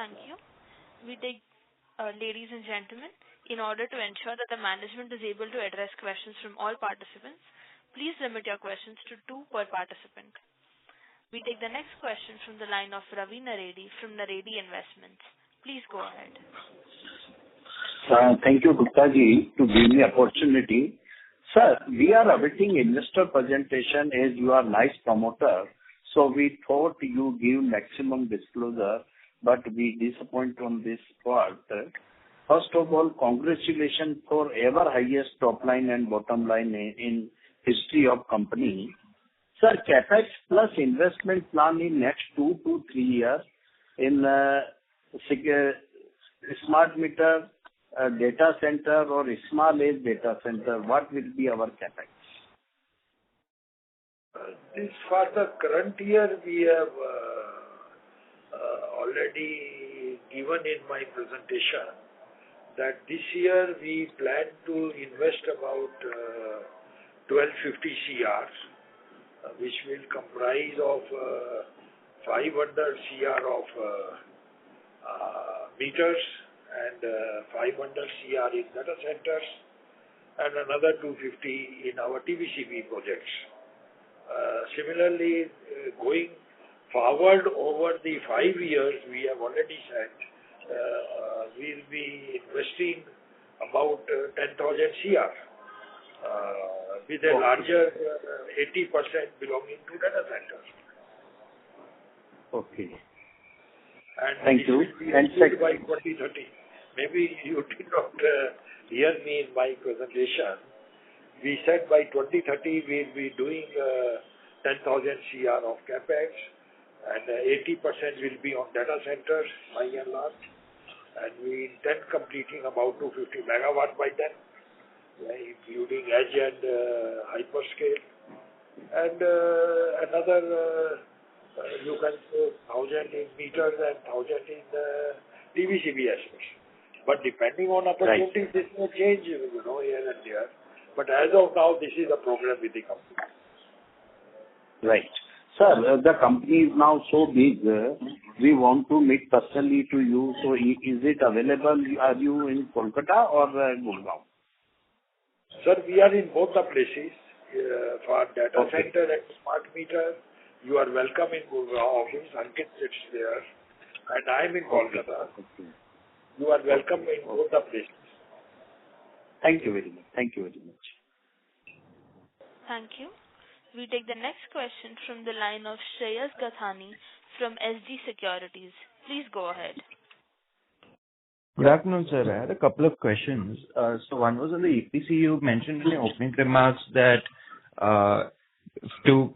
Thank you. We take, ladies and gentlemen, in order to ensure that the management is able to address questions from all participants, please limit your questions to 2 per participant. We take the next question from the line of Ravi Naredi from Naredi Investments. Please go ahead. Thank you, Gupta ji, to give me opportunity. Sir, we are awaiting investor presentation as you are nice promoter, so we thought you give maximum disclosure, but we disappoint on this part. First of all, congratulations for ever highest top line and bottom line in history of company. Sir, CapEx plus investment plan in next 2 to 3 years in smart meter, data center or small edge data center, what will be our CapEx? This for the current year, we have already given in my presentation that this year we plan to invest about 1250 CR, which will comprise of 500 CR of meters and 500 CR in data centers and another 250 in our TBCB projects. Similarly, going forward over the 5 years, we have already said we'll be investing about 10,000 CR with a larger 80% belonging to data centers. Okay. And thank you. And by 2030. Maybe you did not hear me in my presentation. We said by 2030 we'll be doing 10,000 CR of CapEx and 80% will be on data centers by and large. And we intend completing about 250 megawatt by then, including edge and hyperscale. And another, you can say 1,000 in meters and 1,000 in TBCB aspects. But depending on opportunities, this may change, here and there. But as of now, this is the program with the company. Right. Sir, the company is now so big, we want to meet personally to you. So is it available? Are you in Kolkata or Gurgaon? Sir, we are in both the places. For data center and smart meter, you are welcome in Gurgaon office. Ankit sits there. And I am in Kolkata. You are welcome in both the places. Thank you very much. Thank you very much. Thank you. We take the next question from the line of Shreyas Gathani from SG Securities. Please go ahead. Good afternoon, sir. I had a couple of questions. So one was on the EPC. You mentioned in your opening remarks that to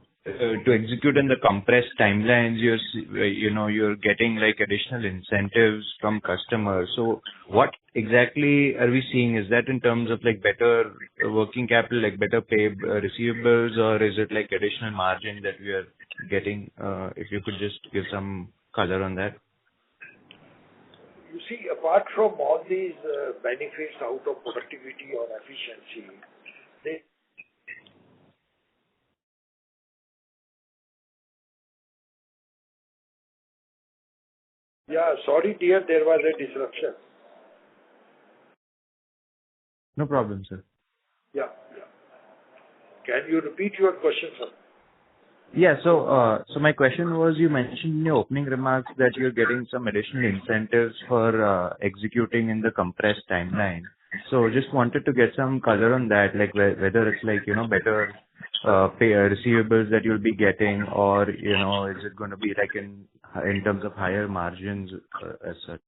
execute in the compressed timelines, you're getting like additional incentives from customers. So what exactly are we seeing? Is that in terms of like better working capital, like better pay receivables, or is it like additional margin that we are getting? If you could just give some color on that. You see, apart from all these benefits out of productivity or efficiency, yeah, sorry dear, there was a disruption. No problem, sir. Yeah. Can you repeat your question, sir? Yeah, so my question was, you mentioned in your opening remarks that you're getting some additional incentives for executing in the compressed timeline. So just wanted to get some color on that, like whether it's like, better pay receivables that you'll be getting, or, is it going to be like in terms of higher margins as such?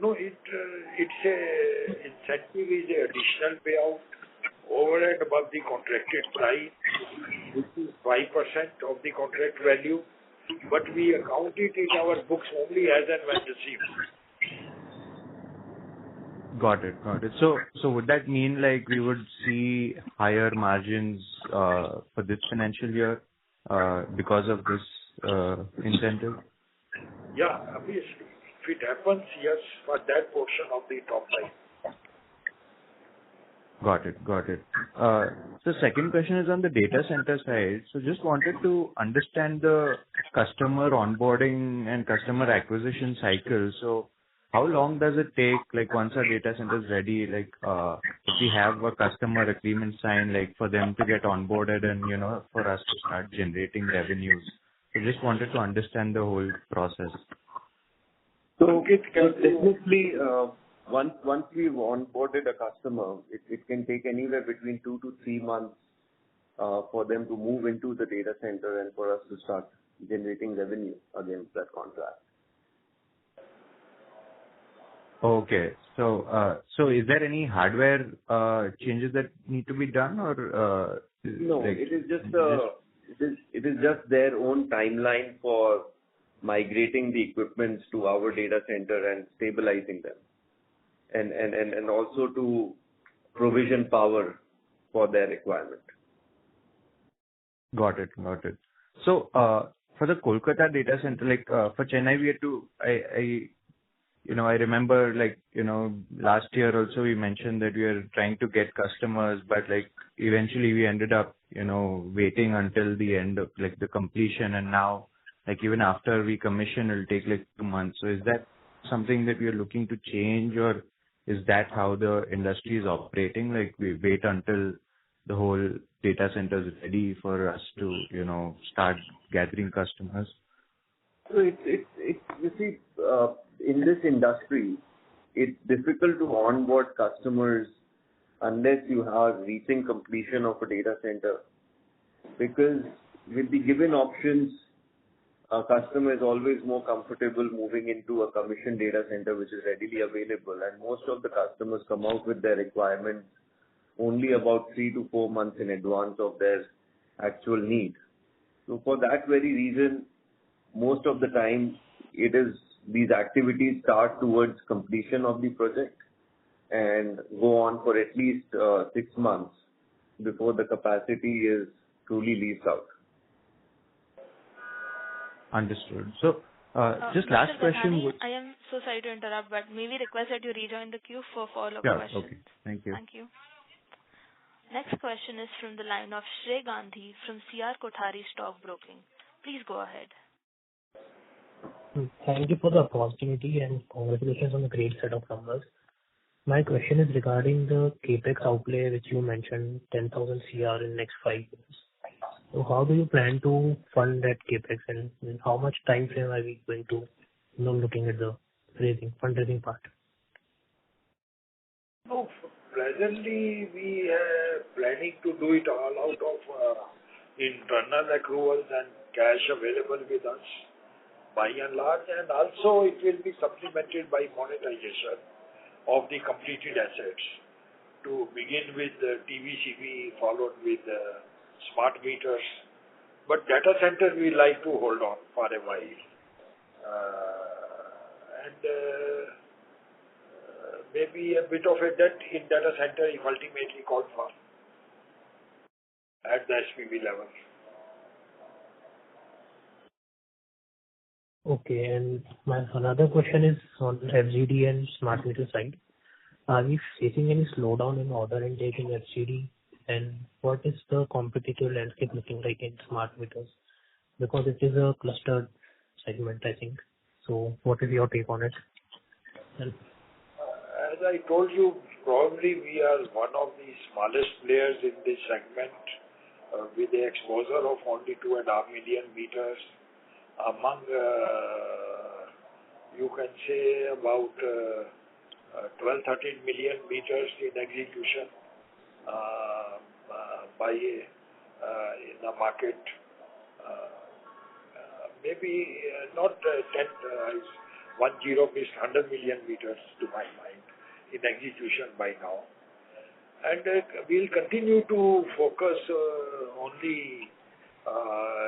No, it's a incentive is a additional payout over and above the contracted price, which is 5% of the contract value, but we account it in our books only as and when received. Got it. So would that mean like we would see higher margins for this financial year because of this incentive? Yeah, obviously. If it happens, yes, for that portion of the top line. Got it. So second question is on the data center side. So just wanted to understand the customer onboarding and customer acquisition cycle. So how long does it take, like, once our data center is ready, like, if we have a customer agreement signed, like, for them to get onboarded and, for us to start generating revenues? So just wanted to understand the whole process. So technically, once we've onboarded a customer, it can take anywhere between 2 to 3 months for them to move into the data center and for us to start generating revenue against that contract. Okay. So is there any hardware changes that need to be done, or no? It is just their own timeline for migrating the equipments to our data center and stabilizing them, and also to provision power for their requirement. Got it. So for the Kolkata data center, like, for Chennai, we had to, I remember, like, last year also we mentioned that we are trying to get customers, but like eventually we ended up, waiting until the end of like the completion, and now, like, even after we commission, it'll take like 2 months. So is that something that we are looking to change, or is that how the industry is operating? Like, we wait until the whole data center is ready for us to, start gathering customers? So you see, in this industry, it's difficult to onboard customers unless you are reaching completion of a data center, because with the given options, a customer is always more comfortable moving into a commissioned data center which is readily available, and most of the customers come out with their requirements only about 3 to 4 months in advance of their actual need. So for that very reason, most of the time these activities start towards completion of the project and go on for at least 6 months before the capacity is truly leased out. Understood. So, just last Mr. question. Gathani, I am so sorry to interrupt, but may we request that you rejoin the queue for follow-up questions? Okay. Thank you. Thank you. Next question is from the line of Shrey Gandhi from CR Kothari Stock Broking. Please go ahead. Thank you for the opportunity and congratulations on the great set of numbers. My question is regarding the capex outlay, which you mentioned 10,000 CR in next 5 years. So how do you plan to fund that capex, and how much time frame are we going to, looking at the fundraising part? No, presently we are planning to do it all out of internal accruals and cash available with us by and large, and also it will be supplemented by monetization of the completed assets, to begin with TVCV, followed with smart meters. But data center we like to hold on for a while, and maybe a bit of a debt in data center if ultimately called for at the SPV level. Okay, and my another question is on FGD and smart meter side. Are we facing any slowdown in order intake in FGD, and what is the competitive landscape looking like in smart meters? Because it is a clustered segment, I think. So what is your take on it? As I told you, probably we are one of the smallest players in this segment, with the exposure of only 2.5 million meters among, you can say, about 12-13 million meters in execution in the market. Maybe not 10 missed 100 million meters to my mind in execution by now. And we'll continue to focus only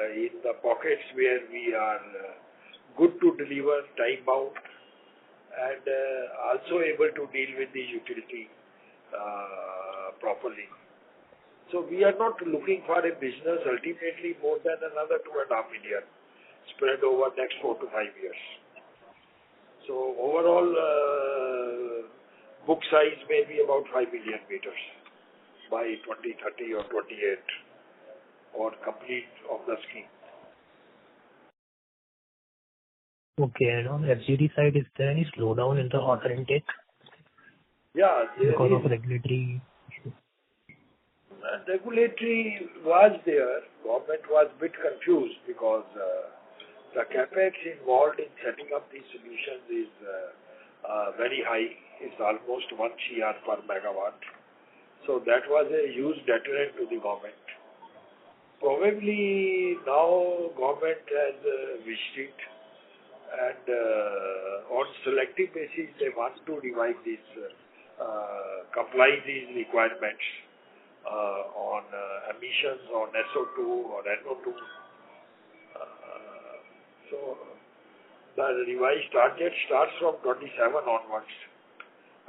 in the pockets where we are good to deliver time bound and also able to deal with the utility properly. So we are not looking for a business ultimately more than another 2.5 million spread over next 4 to 5 years. So overall book size may be about 5 million meters by 2030 or 28 or complete of the scheme. Okay. And on FGD side, is there any slowdown in the order intake Yeah, there because is. of regulatory issue? Regulatory was there. Government was a bit confused because the capex involved in setting up these solutions is very high. It's almost 1 CR per megawatt. So that was a huge deterrent to the government. Probably now government has wished it, and on selective basis they want to revive this, comply these requirements on emissions on SO2 or NO2. So the revised target starts from 27 onwards.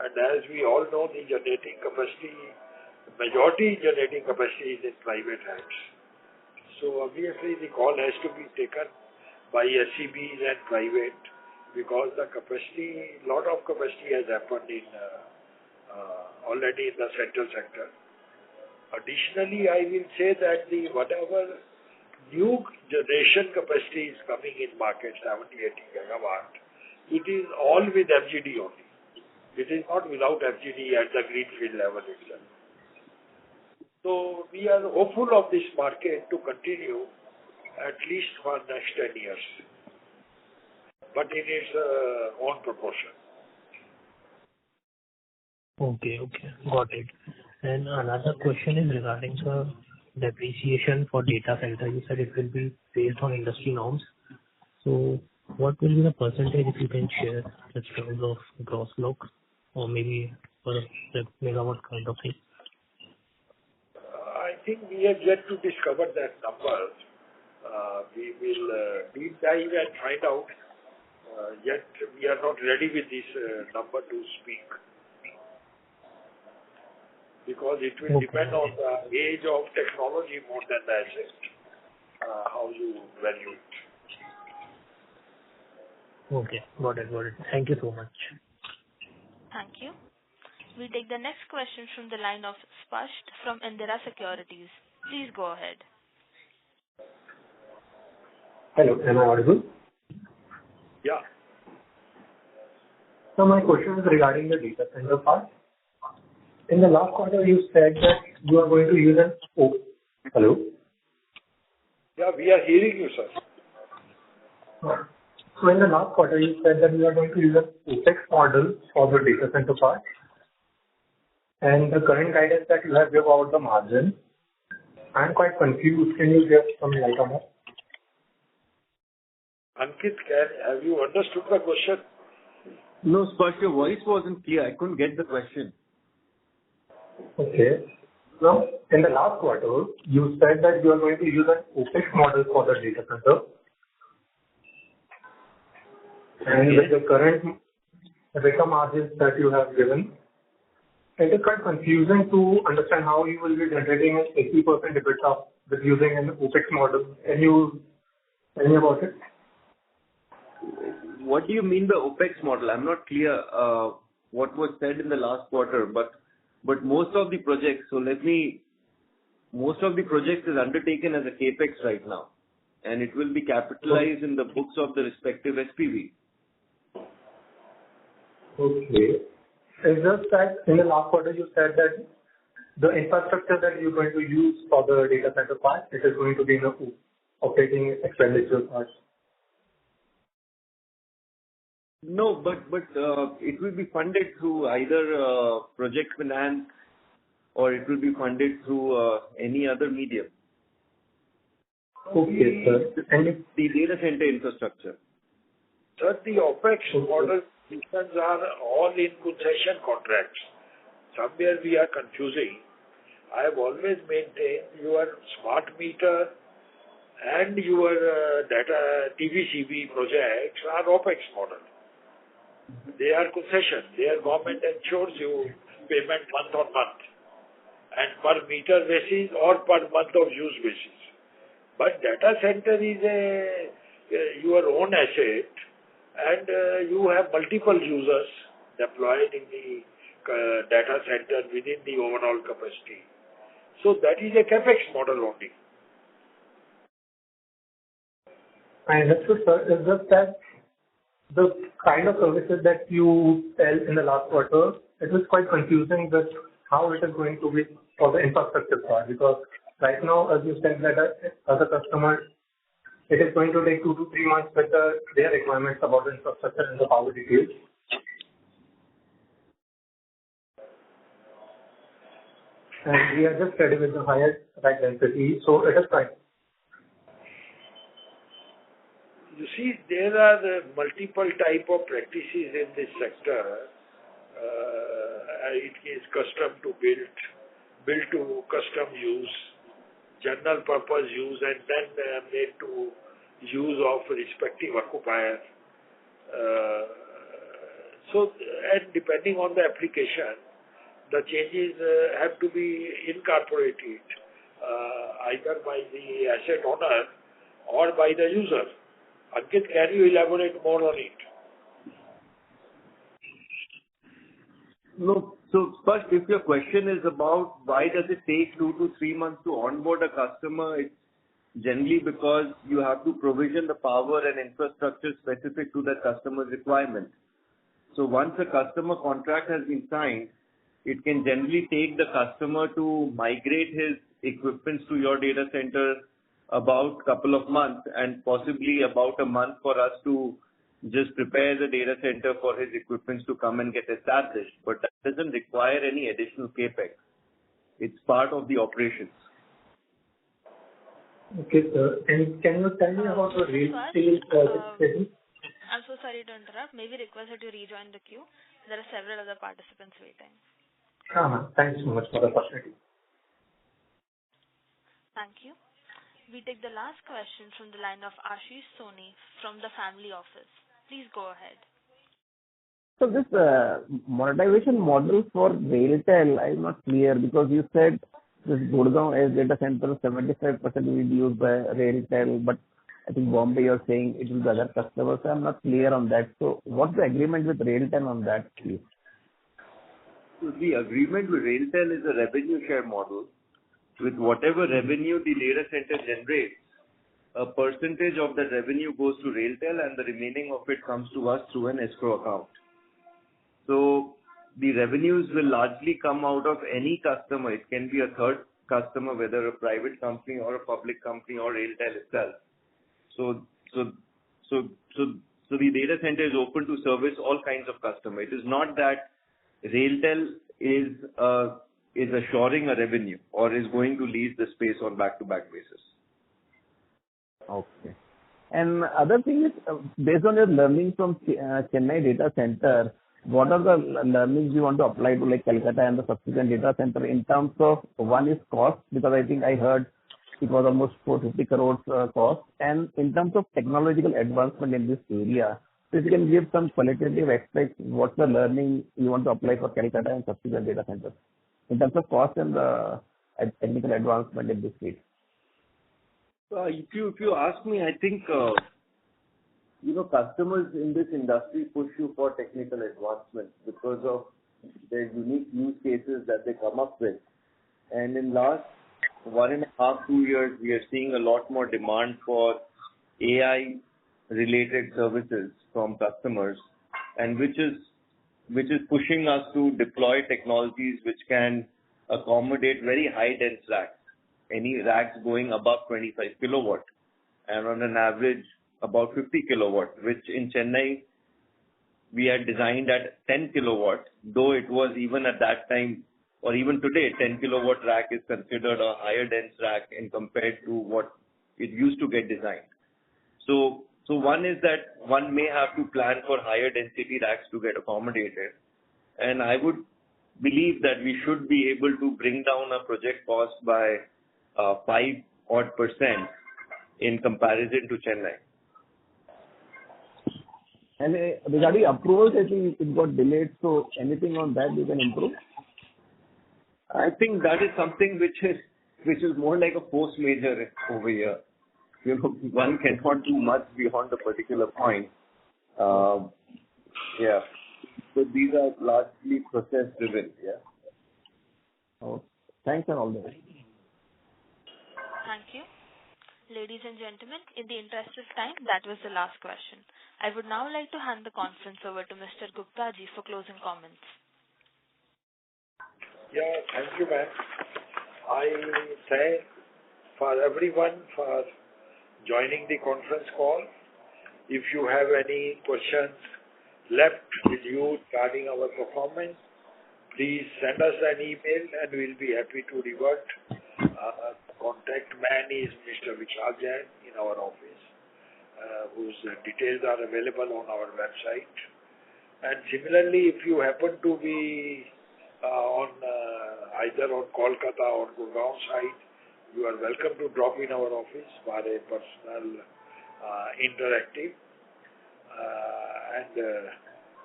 And as we all know, the generating capacity, majority generating capacity is in private hands. So obviously the call has to be taken by SCBs and private, because the capacity, lot of capacity has happened in already in the central sector. Additionally, I will say that the whatever new generation capacity is coming in market, 70-80 gigawatt, it is all with FGD only. It is not without FGD at the greenfield level itself. So we are hopeful of this market to continue at least for next 10 years, but in its own proportion. Okay. Got it. And another question is regarding the depreciation for data center. You said it will be based on industry norms. So what will be the percentage, if you can share, in terms of gross block or maybe per megawatt kind of thing? I think we have yet to discover that number. We will deep dive and find out. Yet we are not ready with this number to speak, because it will depend on the age of technology more than the asset, how you value it. Okay, got it. Thank you so much. Thank you. We take the next question from the line of Spasht from Indira Securities. Please go ahead. Hello, am I audible? Yeah. So my question is regarding the data center part. In the last quarter, you said that you are going to use an Hello? Yeah, we are hearing you, sir. So in the last quarter, you said that you are going to use an OpEx model for the data center part. And the current guidance that you have given about the margin, I'm quite confused. Can you give some light on that? Ankit, have you understood the question? No, Sparsh, your voice wasn't clear. I couldn't get the question. Okay. Now, in the last quarter, you said that you are going to use an OpEx model for the data center. And with the current EBITDA margins that you have given, it is quite confusing to understand how you will be generating an 80% EBITDA with using an OpEx model. Can you tell me about it? What do you mean by OpEx model? I'm not clear what was said in the last quarter, but most of the projects, most of the projects is undertaken as a capex right now, and it will be capitalized in the books of the respective SPV. Okay. It's just that in the last quarter you said that the infrastructure that you're going to use for the data center part, it is going to be in the operating expenditure part. No, but it will be funded through either project finance or it will be funded through any other medium. Okay, sir. And the data center infrastructure. Sir, the OpEx model systems are all in concession contracts. Somewhere we are confusing. I have always maintained your smart meter and your data TVCB projects are OpEx model. They are concession. Their government ensures you payment month on month and per meter basis or per month of use basis. But data center is your own asset, and you have multiple users deployed in the data center within the overall capacity. So that is a capex model only. I understood, sir. It's just that the kind of services that you sell in the last quarter, it was quite confusing with how it is going to be for the infrastructure part, because right now, as you said, that as a customer, it is going to take 2 to 3 months with their requirements about the infrastructure and the power details. And we are just ready with the higher rack density, so it is fine. You see, there are multiple type of practices in this sector. It is custom to build to custom use, general purpose use, and then made to use of respective occupier. And depending on the application, the changes have to be incorporated either by the asset owner or by the user. Ankit, can you elaborate more on it? No. So first, if your question is about why does it take 2 to 3 months to onboard a customer, it's generally because you have to provision the power and infrastructure specific to that customer's requirement. So once a customer contract has been signed, it can generally take the customer to migrate his equipment to your data center about a couple of months, and possibly about a month for us to just prepare the data center for his equipment to come and get established. But that doesn't require any additional capex. It's part of the operations. Okay, sir. And can you tell me about the retail project? I'm so sorry to interrupt. Maybe request that you rejoin the queue. There are several other participants waiting. Thanks so much for the opportunity. Thank you. We take the last question from the line of Ashish Soni from the family office. Please go ahead. So this monetization model for RailTel, I'm not clear, because you said this Gurgaon as data center 75% will be used by RailTel, but I think Bombay you're saying it will be other customers. So I'm not clear on that. So what's the agreement with RailTel on that, please? So the agreement with RailTel is a revenue share model. With whatever revenue the data center generates, a percentage of the revenue goes to RailTel and the remaining of it comes to us through an escrow account. So the revenues will largely come out of any customer. It can be a third customer, whether a private company or a public company or RailTel itself. So the data center is open to service all kinds of customers. It is not that RailTel is assuring a revenue or is going to lease the space on back-to-back basis. Okay. And other thing is, based on your learning from Chennai data center, what are the learnings you want to apply to like Calcutta and the subsequent data center in terms of, one is cost, because I think I heard it was almost 450 crores cost, and in terms of technological advancement in this area. So if you can give some qualitative aspects, what's the learning you want to apply for Calcutta and subsequent data centers in terms of cost and the technical advancement in this field? If you ask me, I think customers in this industry push you for technical advancement because of their unique use cases that they come up with. And in last 1.5, 2 years, we are seeing a lot more demand for AI related services from customers, and which is pushing us to deploy technologies which can accommodate very high dense racks, any racks going above 25 kilowatt, and on an average about 50 kilowatt, which in Chennai we had designed at 10 kilowatt, though it was even at that time or even today 10 kilowatt rack is considered a higher dense rack in compared to what it used to get designed. So one is that one may have to plan for higher density racks to get accommodated, and I would believe that we should be able to bring down our project cost by 5% in comparison to Chennai. And regarding approvals, I think it got delayed. So anything on that you can improve? I think that is something which is more like a force majeure over here. One cannot do much beyond a particular point. Yeah. So these are largely process driven. Yeah. Oh, thanks and all the best. Thank you. Ladies and gentlemen, in the interest of time, that was the last question. I would now like to hand the conference over to Mr. Gupta ji for closing comments. Yeah, thank you, ma'am. I thank for everyone for joining the conference call. If you have any questions left with you regarding our performance, please send us an email and we'll be happy to revert. Contact man is Mr. Vishal Jain in our office, whose details are available on our website. And similarly, if you happen to be either on Kolkata or Gurgaon side, you are welcome to drop in our office for a personal interactive.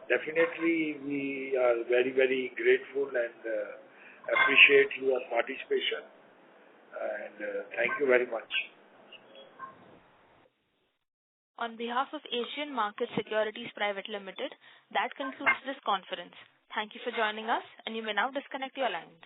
Definitely we are very, very grateful and appreciate your participation. And thank you very much. On behalf of Asian Market Securities Private Limited, that concludes this conference. Thank you for joining us, and you may now disconnect your lines.